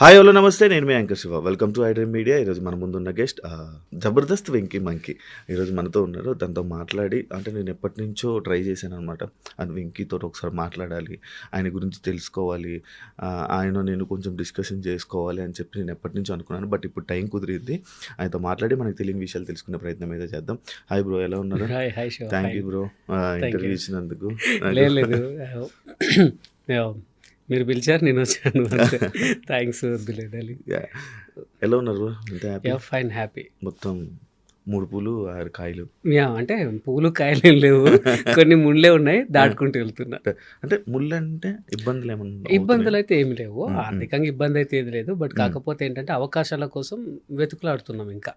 Hi hello నమస్తే, నేను మీ anchor Shiva. Welcome to iDream media. ఈరోజు మన ముందున్న గెస్ట్ జబర్దస్త్ వెంకీ మంకీ ఈరోజు మనతో ఉన్నారు. దాంతో మాట్లాడి, అంటే నేను ఎప్పటి నుంచో ట్రై చేశాను అనమాట. అది వెంకీతో ఒకసారి మాట్లాడాలి, ఆయన గురించి తెలుసుకోవాలి, ఆయన నేను కొంచెం డిస్కషన్ చేసుకోవాలి అని చెప్పి నేను ఎప్పటి నుంచో అనుకున్నాను. బట్ ఇప్పుడు టైం కుదిరింది. ఆయనతో మాట్లాడి మనకు తెలియని విషయాలు తెలుసుకునే ప్రయత్నం అయితే చేద్దాం. హాయ్ బ్రో, ఎలా ఉన్నారు? థ్యాంక్ యూ బ్రో ఇంటర్వ్యూ ఇచ్చినందుకు. మీరు పిలిచారు, నేను వచ్చాను. థ్యాంక్స్. ఎలా ఉన్నారు? Fine, happy. మొత్తం 3 పూలు 6 కాయలు. అంటే పూలు కాయలు ఏం లేవు, కొన్ని ముళ్ళే ఉన్నాయి, దాటుకుంటూ వెళ్తున్నా. అంటే ముళ్ళు అంటే ఇబ్బందులు ఏమన్నా? ఇబ్బందులు అయితే ఏమి లేవు, ఆర్థికంగా ఇబ్బంది అయితే ఏది లేదు. బట్ కాకపోతే ఏంటంటే అవకాశాల కోసం వెతుకులాడుతున్నాం ఇంకా.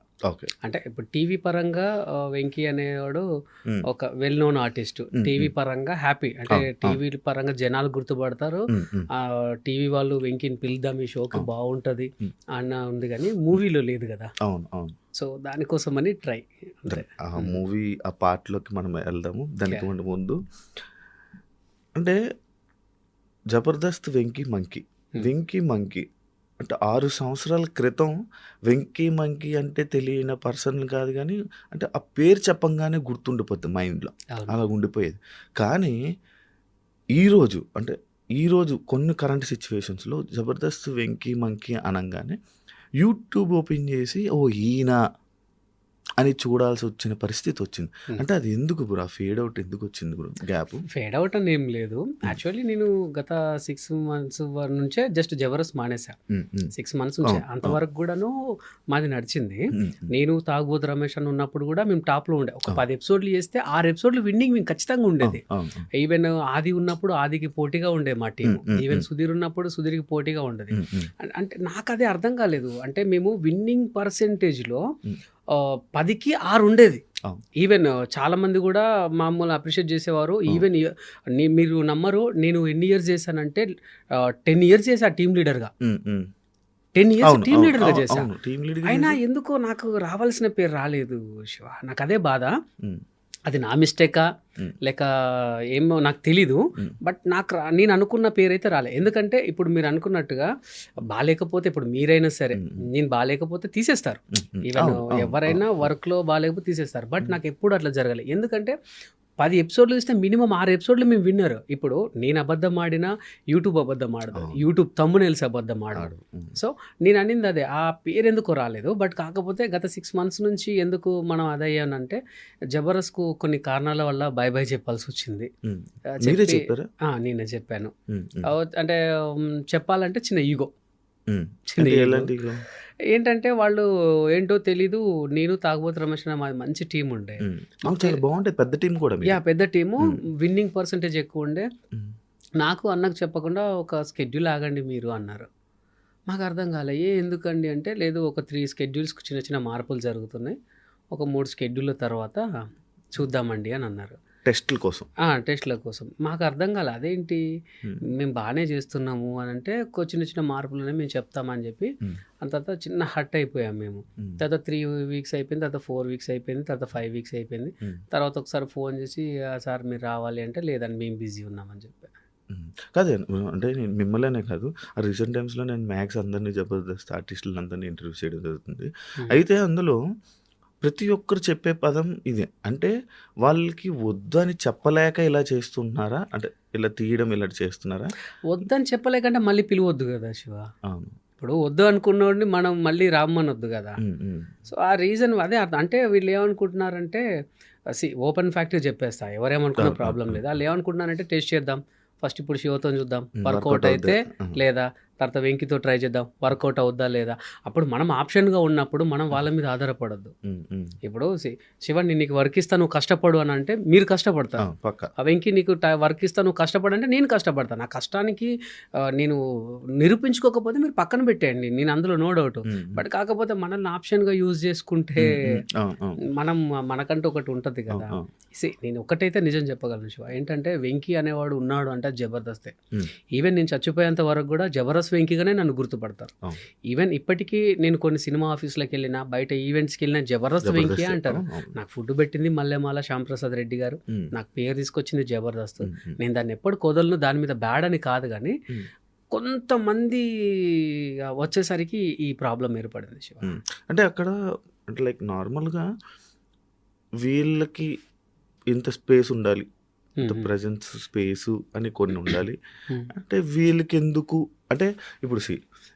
అంటే ఇప్పుడు టీవీ పరంగా వెంకీ అనేవాడు ఒక వెల్ నోన్ ఆర్టిస్ట్. టీవీ పరంగా హ్యాపీ, అంటే టీవీ పరంగా జనాలు గుర్తుపడతారు. టీవీ వాళ్ళు వెంకీని పిలుద్దాం, ఈ షోకి బాగుంటది అన్న ఉంది, కానీ మూవీలో లేదు కదా. అవును అవును. సో దానికోసమని ట్రై. ఆ మూవీ ఆ పార్ట్లోకి మనం వెళ్దాము. దానికి ముందు అంటే జబర్దస్త్ వెంకీ మంకీ అంటే 6 సంవత్సరాల క్రితం వెంకీ మంకీ అంటే తెలియని పర్సన్ కాదు, కానీ అంటే ఆ పేరు చెప్పంగానే గుర్తుండిపోతుంది మైండ్లో, అలా ఉండిపోయేది. కానీ ఈరోజు కొన్ని కరెంట్ సిచ్యువేషన్స్లో జబర్దస్త్ వెంకీ మంకీ అనగానే యూట్యూబ్ ఓపెన్ చేసి ఈయన అని చూడాల్సి వచ్చిన పరిస్థితి వచ్చింది. అంటే అది ఎందుకు బ్రో? ఫేడ్ అవుట్ ఎందుకు వచ్చింది బ్రో? గ్యాప్ ఫేడ్ అవుట్ అని ఏం లేదు. యాక్చువల్లీ నేను గత 6 months నుంచే జస్ట్ జబర్దస్త్ మానేసా. 6 months నుంచే, అంతవరకు కూడాను మాది నడిచింది. నేను తాగుబోతు రమేష్ అని ఉన్నప్పుడు కూడా మేము టాప్లో ఉండే. ఒక 10 episodes చేస్తే 6 episodes విన్నింగ్ మేము ఖచ్చితంగా ఉండేది. ఈవెన్ ఆది ఉన్నప్పుడు ఆదికి పోటీగా ఉండే మా టీం. ఈవెన్ సుధీర్ ఉన్నప్పుడు సుధీర్కి పోటీగా ఉండేది. అంటే నాకు అదే అర్థం కాలేదు. అంటే మేము విన్నింగ్ పర్సెంటేజ్లో 10కి 6 ఉండేది. ఈవెన్ చాలా మంది కూడా మామూలు అప్రిషియేట్ చేసేవారు. ఈవెన్ మీరు నమ్మరు, నేను ఎన్ని ఇయర్స్ చేశానంటే 10 years చేశా టీమ్ లీడర్గా. 10 years టీమ్ లీడర్గా చేశా. అయినా ఎందుకో నాకు రావాల్సిన పేరు రాలేదు శివ. నాకు అదే బాధ. అది నా మిస్టేకా లేక ఏమో నాకు తెలీదు. బట్ నేను అనుకున్న పేరు అయితే రాలే. ఎందుకంటే ఇప్పుడు మీరు అనుకున్నట్టుగా బాగాలేకపోతే, ఇప్పుడు మీరైనా సరే నేను బాగాలేకపోతే తీసేస్తారు. ఈవెన్ ఎవరైనా వర్క్లో బాగాలేకపోతే తీసేస్తారు. బట్ నాకు ఎప్పుడు అట్లా జరగాలి. ఎందుకంటే 10 episodes ఇస్తే మినిమం 6 episodes మేము విన్నర్. ఇప్పుడు నేను అబద్ధం ఆడినా యూట్యూబ్ అబద్ధం ఆడదు, యూట్యూబ్ thumbnails అబద్ధం ఆడాడు. సో నేను అనింది అదే, ఆ పేరు ఎందుకు రాలేదు. బట్ కాకపోతే గత 6 months నుంచి ఎందుకు మనం అదయ్యానంటే జబర్దస్త్కు కొన్ని కారణాల వల్ల బై బై చెప్పాల్సి వచ్చింది. నేనే చెప్పాను. అంటే చెప్పాలంటే చిన్న ఈగో. ఏంటంటే వాళ్ళు ఏంటో తెలీదు. నేను తాగుబోతు రమేష్ మాది మంచి టీం ఉండే, బాగుంటుంది, పెద్ద టీం కూడా. పెద్ద టీము, విన్నింగ్ పర్సంటేజ్ ఎక్కువ ఉండే. నాకు అన్నకు చెప్పకుండా ఒక స్కెడ్యూల్ ఆగండి మీరు అన్నారు. మాకు అర్థం కాలే ఎందుకండి అంటే, లేదు ఒక 3 schedules చిన్న చిన్న మార్పులు జరుగుతున్నాయి, ఒక 3 schedules తర్వాత చూద్దామండి అని అన్నారు. టెస్ట్ల కోసం. మాకు అర్థం కాలే అదేంటి, మేము బాగానే చేస్తున్నాము అని అంటే చిన్న చిన్న మార్పులనే మేము చెప్తామని చెప్పి అంత తర్వాత చిన్న హట్ అయిపోయాం మేము. తర్వాత 3 weeks అయిపోయింది, తర్వాత 4 weeks అయిపోయింది, తర్వాత 5 weeks అయిపోయింది. తర్వాత ఒకసారి ఫోన్ చేసి సార్ మీరు రావాలి అంటే, లేదండి మేము బిజీ ఉన్నామని చెప్పి. కాదే అంటే నేను మిమ్మల్నే కాదు, రీసెంట్ టైమ్స్లో నేను మ్యాక్స్ అందరినీ జబర్దస్త్ ఆర్టిస్టులను అందరినీ ఇంటర్వ్యూ చేయడం జరుగుతుంది. అయితే అందులో ప్రతి ఒక్కరు చెప్పే పదం ఇదే. అంటే వాళ్ళకి వద్దని చెప్పలేక ఇలా చేస్తున్నారా, అంటే ఇలా తీయడం ఇలా చేస్తున్నారా? వద్దని చెప్పలేకంటే మళ్ళీ పిలవద్దు కదా శివ. ఇప్పుడు వద్దు అనుకున్నోడిని మనం మళ్ళీ రామ్మనొద్దు కదా. సో ఆ రీజన్ అదే. అంటే వీళ్ళు ఏమనుకుంటున్నారంటే, ఓపెన్ ఫ్యాక్టరీ చెప్పేస్తా, ఎవరేమనుకున్న ప్రాబ్లం లేదు. వాళ్ళు ఏమనుకుంటున్నారంటే టెస్ట్ చేద్దాం ఫస్ట్, ఇప్పుడు శివతో చూద్దాం, వర్కౌట్ అయితే లేదా తర్వాత వెంకీతో ట్రై చేద్దాం, వర్కౌట్ అవుద్దా లేదా. అప్పుడు మనం ఆప్షన్గా ఉన్నప్పుడు మనం వాళ్ళ మీద ఆధారపడద్దు. ఇప్పుడు శివ నీకు వర్క్ ఇస్తా నువ్వు కష్టపడు అని అంటే మీరు కష్టపడతాను, వెంకీ నీకు వర్క్ ఇస్తా నువ్వు కష్టపడంటే నేను కష్టపడతాను. ఆ కష్టానికి నేను నిరూపించుకోకపోతే మీరు పక్కన పెట్టేయండి, నేను అందులో నో డౌట్. బట్ కాకపోతే మనల్ని ఆప్షన్గా యూజ్ చేసుకుంటే మనకంటూ ఒకటి ఉంటుంది కదా. నేను ఒకటైతే నిజం చెప్పగలను శివ, ఏంటంటే వెంకీ అనేవాడు ఉన్నాడు అంటే జబర్దస్తే. ఈవెన్ నేను చచ్చిపోయేంత వరకు కూడా జబర్దస్త్ జబర్దస్త్ వెంకీగానే నన్ను గుర్తుపడతారు. అవును. ఈవెన్ ఇప్పటికీ నేను కొన్ని సినిమా ఆఫీస్‌లకి వెళ్ళినా, బయట ఈవెంట్స్‌కి వెళ్ళినా జబర్దస్త్ వెంకీ జబర్దస్త్. అంటారు. అవును. నాకు ఫుడ్ పెట్టింది మల్లెమాల శ్యాంప్రసాద్ రెడ్డి గారు. హ్మ్. నాకు పేరు తీసుకొచ్చింది జబర్దస్త్. హ్మ్. హ్మ్. నేను దాన్ని ఎప్పుడు కొదలను, దాని మీద బ్యాడ్ అని కాదు గానీ, హ్మ్. కొంతమంది వచ్చేసరికి ఈ ప్రాబ్లమ్ ఏర్పడింది శివ. హ్మ్. అంటే అక్కడ అంటే లైక్ నార్మల్‌గా వీళ్ళకి ఇంత స్పేస్ ఉండాలి. ఇంత హుహు. ప్రెజెన్స్, స్పేసు అని కొన్ని ఉండాలి. హ్మ్. అంటే వీళ్ళకెందుకు అంటే ఇప్పుడు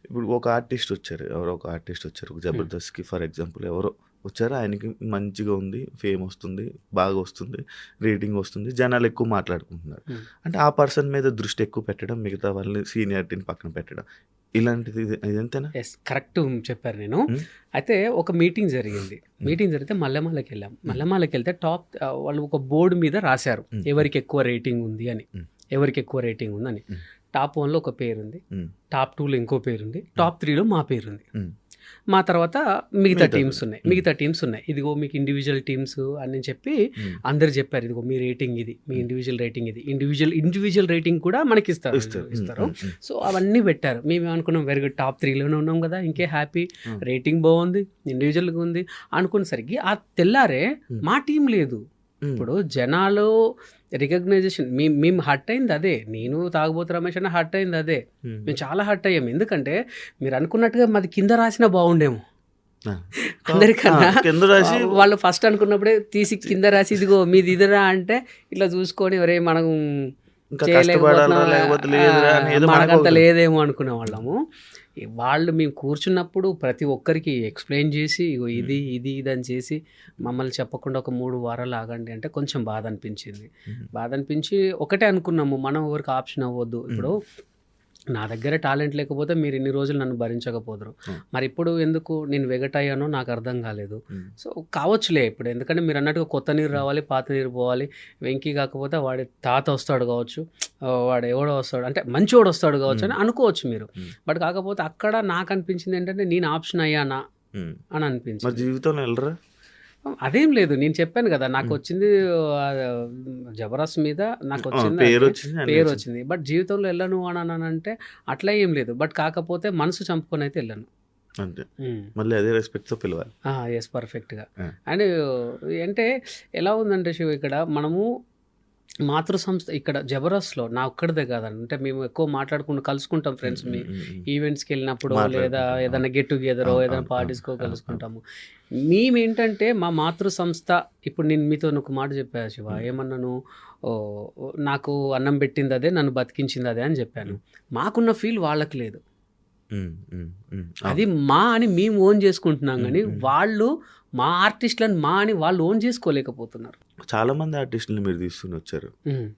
ఇప్పుడు ఒక ఆర్టిస్ట్ వచ్చారు. ఎవరో ఒక ఆర్టిస్ట్ వచ్చారు. జబర్దస్త్‌కి ఫర్ ఎగ్జాంపుల్ ఎవరో వచ్చారు. ఆయనకి మంచిగా ఉంది. ఫేమ్ వస్తుంది. బాగా వస్తుంది. రేటింగ్ వస్తుంది. జనాలు ఎక్కువ మాట్లాడుకుంటున్నారు. హ్మ్. అంటే ఆ పర్సన్ మీద దృష్టి ఎక్కువ పెట్టడం, మిగతా వాళ్ళని సీనియారిటీని పక్కన పెట్టడం. ఇలాంటిది ఇదంతేనా? యెస్. కరెక్ట్ చెప్పారు నేను. హ్మ్. అయితే ఒక మీటింగ్ జరిగింది. హ్మ్. మీటింగ్ జరిగితే మల్లెమాలకెళ్ళాం. హ్మ్. మల్లెమాలకెళ్తే వాళ్ళు ఒక బోర్డ్ మీద రాశారు. హ్మ్. ఎవరికి ఎక్కువ రేటింగ్ ఉంది అని. హ్మ్. ఎవరికి ఎక్కువ రేటింగ్ ఉందని. హ్మ్. టాప్ 1లో ఒక పేరుంది. హ్మ్. టాప్ 2లో ఇంకో పేరుంది. టాప్ 3లో మా పేరుంది. హ్మ్. మా తర్వాత మిగతా మిగతా టీమ్స్ కూడా. ఉన్నాయి. హ్మ్. మిగతా టీమ్స్ ఉన్నాయి. ఇదిగో మీకు ఇండివిజువల్ టీమ్స్ అని చెప్పి హ్మ్. అందరు చెప్పారు. ఇదిగో మీ రేటింగ్ ఇది. మీ హ్మ్. ఇండివిజువల్ రేటింగ్ ఇది. ఇండివిజువల్ రేటింగ్ కూడా మనకిస్తారు. ఇస్తారు. హ్మ్. ఇస్తారు. హ్మ్. హ్మ్. సో అవన్నీ పెట్టారు. మేమేమనుకున్నాం వెరీ గుడ్ టాప్ 3లోనే ఉన్నాం కదా! ఇంకే హ్యాపీ. హ్మ్. రేటింగ్ బాగుంది. ఇండివిజువల్‌గా ఉంది అనుకునేసరికి ఆ తెల్లారే హ్మ్. మా టీం లేదు. హ్మ్. ఇప్పుడు జనాలు రికగ్నైజేషన్ మేము హర్ట్ అయింది అదే. నేను తాగుబోతు రమేష్ అన్న హర్ట్ అయింది అదే. హ్మ్. మేము చాలా హర్ట్ అయ్యాం. ఎందుకంటే మీరు అనుకున్నట్టుగా మాది కింద రాసినా బాగుండేమో. ఆ! అందరికన్నా కింద రాసి వాళ్ళు ఫస్ట్ అనుకున్నప్పుడే తీసి కింద రాసి ఇదిగో మీది ఇదిరా అంటే ఇట్లా చూసుకొని ఒరే మనం ఇంకా చేయలేకపోతున్నా కష్టపడాలిరా లేకపోతే లేదురా అని ఏదో మనకు మనకంత ఒకటి. లేదేమో అనుకునే వాళ్ళము. వాళ్ళు మేము కూర్చున్నప్పుడు ప్రతి ఒక్కరికి ఎక్స్ప్లెయిన్ చేసి ఇగో ఇది ఇది ఇది అని చేసి మమ్మల్ని చెప్పకుండా ఒక 3 వారాలు ఆగండి అంటే కొంచెం బాధ అనిపించింది. హ్మ్. బాధ అనిపించి ఒకటే అనుకున్నాము మనం ఎవరికి ఆప్షన్ అవ్వద్దు. ఇప్పుడు నా దగ్గర టాలెంట్ లేకపోతే మీరు ఇన్ని రోజులు నన్ను భరించకపోదురు. హ్మ్. మరి ఇప్పుడు ఎందుకు నేను వెగటయ్యానో నాకు అర్థం కాలేదు. హ్మ్. సో కావచ్చులే ఇప్పుడు ఎందుకంటే మీరు అన్నట్టుగా కొత్త నీరు రావాలి, పాత నీరు పోవాలి. వెంకీ కాకపోతే వాడి తాత వస్తాడు కావచ్చు, వాడు ఎవడో వస్తాడు అంటే మంచివాడు వస్తాడు కావచ్చు అని అనుకోవచ్చు మీరు. హ్మ్. బట్ కాకపోతే అక్కడ నాకు అనిపించింది ఏంటంటే నేను ఆప్షన్ అయ్యానా హ్మ్. అని మరి అనిపించింది. జీవితంలో వెళ్ళరా? అదేం లేదు. నేను చెప్పాను కదా! హ్మ్. నాకొచ్చింది జబర్దస్త్ మీద ఆ! నాకొచ్చింది అదే. పేరొచ్చింది అన్నీ వచ్చింది. పేరొచ్చింది. బట్ జీవితంలో ఎళ్ళను అనంటే అట్లా ఏం లేదు. బట్ కాకపోతే మనసు చంపుకొనైతే ఎళ్ళను. అంతే. హ్మ్. మళ్ళీ అదే రెస్పెక్ట్‌తో పిలవాలి. యెస్. పర్ఫెక్ట్‌గా. ఆ! అండ్ అంటే ఎలా ఉందంటే శివ ఇక్కడ మనము మాతృ సంస్థ ఇక్కడ జబర్దస్త్‌లో నా ఒక్కడిదే కాదండి. అంటే మేము ఎక్కువ కలుసుకుంటాం హ్మ్. ఫ్రెండ్స్ హ్మ్. హ్మ్. హ్మ్. ఈవెంట్స్‌కెళ్ళినప్పుడు లేదా మాట్లాడుకుంటాం. అవును. ఏదైనా గెట్ టుగెదరో అవును. ఏదైనా అవును. అవును. పార్టీస్‌కో అవును. అవును. కలుసుకుంటాము. మేమేంటంటే మా మాతృ సంస్థ ఇప్పుడు నేను మీతో ఒక మాట చెప్పా శివ. హ్మ్. ఏమన్నాను? ఓహ్! నాకు అన్నం పెట్టింది అదే, నన్ను బతికించింది అదే అని చెప్పాను. హ్మ్. మాకున్న ఫీల్ వాళ్ళకి లేదు. హ్మ్. హ్మ్. హ్మ్. అది అవును. మా అని మేము ఓన్ చేసుకుంటున్నాం హ్మ్. గానీ, హ్మ్. వాళ్ళు మా ఆర్టిస్ట్‌లని మా అని వాళ్ళు ఓన్ చేసుకోలేకపోతున్నారు. చాలా మంది ఆర్టిస్టులని మీరు తీసుకొని వచ్చారు. హ్మ్.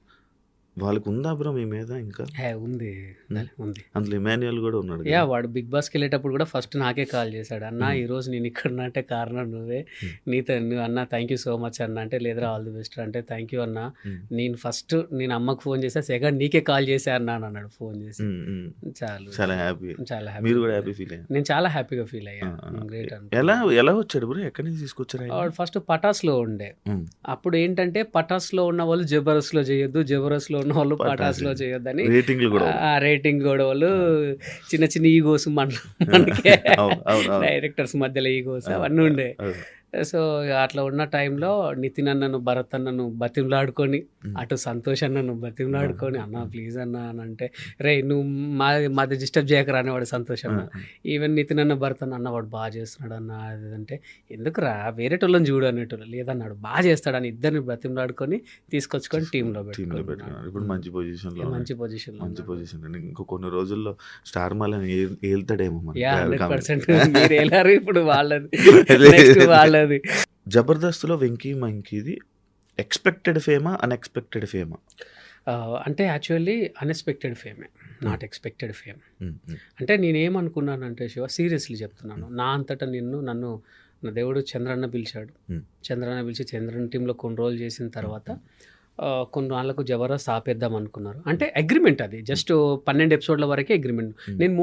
వాళ్ళకుందా బ్రో మీ మీద ఇంకా? ఉంది. హ్మ్. ఉంది. అందులో ఇమాన్యుయల్ గూడా ఉన్నాడు గదా! వాడు 'బిగ్ బాస్'కెళ్ళేటప్పుడు కూడా ఫస్ట్ నాకే కాల్ చేశాడు. "అన్నా హ్మ్. ఈరోజు నేను ఇక్కడున్నా అంటే కారణం నువ్వే. హ్మ్. నువ్వు అన్నా థ్యాంక్ యూ సో మచ్ అన్నా" అంటే "లేదురా ఆల్ ది బెస్ట్" అంటే "థ్యాంక్ యూ అన్నా. హ్మ్. నేను అమ్మకి ఫోన్ చేశా. సెకండ్ నీకే కాల్ చేశా అన్నా" అని అన్నాడు ఫోన్ చేసి. హ్మ్. హ్మ్. చాలు. చాలా హ్యాపీ. చాలా మీరు హ్యాపీగా గూడా ఫీల్ హ్యాపీ అయ్యా. ఫీల్ అయ్యారు. నేను చాలా హ్యాపీగా ఫీల్ ఆ! అయ్యా. ఆ! గ్రేట్ ఎలా అనుకున్నాను. ఎలా వచ్చాడు బ్రో? ఎక్కడి నుంచి తీసుకొచ్చారు ఆయన్ని? వాడు ఫస్ట్ పటాస్‌లో ఉండే. హ్మ్. అప్పుడు ఏంటంటే పటాస్‌లో ఉన్నవాళ్ళు జబర్దస్త్‌లో చేయొద్దు. జబర్దస్త్‌లో ఉన్నవాళ్ళు పటాస్ పటాస్‌లో చేయొద్దని రేటింగ్‌లు గొడవలు. రేటింగ్ గొడవలు, ఆ! చిన్న చిన్న ఈగోస్ మనకే అవును. అవును. అవును. డైరెక్టర్స్ మధ్యలో ఈగోస్ ఆ! అవన్నీ ఉండే. అవును. సో, అట్లా ఉన్న టైంలో నితిన్ అన్నను, భరత్ అన్నను బతిమలాడుకొని, హ్మ్. అటు సంతోష్ అన్నను ఆ! బతిమలాడుకొని, "అన్న ఆ! ప్లీజ్ అన్న" అని అంటే, "రేయ్ నువ్వు మాది డిస్టర్బ్ చేయకురా" అనేవాడు సంతోష్ ఆ! అన్న. ఆ! ఈవెన్ నితిన్ అన్న, భరత్ అన్న, "అన్న వాడు చేస్తున్నాడు అన్న" అది ఇది అంటే, "ఎందుకురా వేరేటోళ్ళని చూడు" అనేటోళ్ళు. లేదన్నాడు బాగా చేస్తాడని ఇద్దరిని బ్రతిమలాడుకొని తీసుకొచ్చుకొని టీమ్‌లో టీమ్‌లో పెట్టుకున్నాడు. పెట్టుకున్నారు. ఇప్పుడు మంచి పొజిషన్‌లో ఉన్నాడు. మంచి పొజిషన్‌లో మంచి ఉన్నాడు. పొజిషన్ అండి. ఇంకో కొన్ని రోజుల్లో స్టార్ మాలని ఏలుతాడేమో మన 100% కామెడీ. మీరెళ్లారు ఇప్పుడు వాళ్ళది. లేదు. నెక్స్ట్ వాళ్ళది. జబర్దస్త్‌లో 'వెంకీ మంకీది' ఎక్స్‌పెక్టెడ్ ఫేమా? అన్‌ఎక్స్‌పెక్టెడ్ ఫేమా? అంటే యాక్చువల్లీ అన్‌ఎక్స్‌పెక్టెడ్ ఫేమే. హ్మ్. Not expected fame. హ్మ్. హ్మ్. అంటే నేనేమనుకున్నానంటే శివ సీరియస్‌లీ చెప్తున్నాను. నా అంతట నన్ను నా దేవుడు చంద్రన్న పిలిచాడు. హ్మ్. చంద్రన్న పిలిచి చంద్రన్న టీమ్‌లో కొన్ని రోజులు చేసిన తర్వాత హ్మ్. కొన్ని నాళ్ళకు జబర్దస్త్ ఆపేద్దాం అనుకున్నారు. అంటే అగ్రీమెంట్ అది. జస్ట్ 12 ఎపిసోడ్ల వరకే అగ్రీమెంట్. హ్మ్. నేను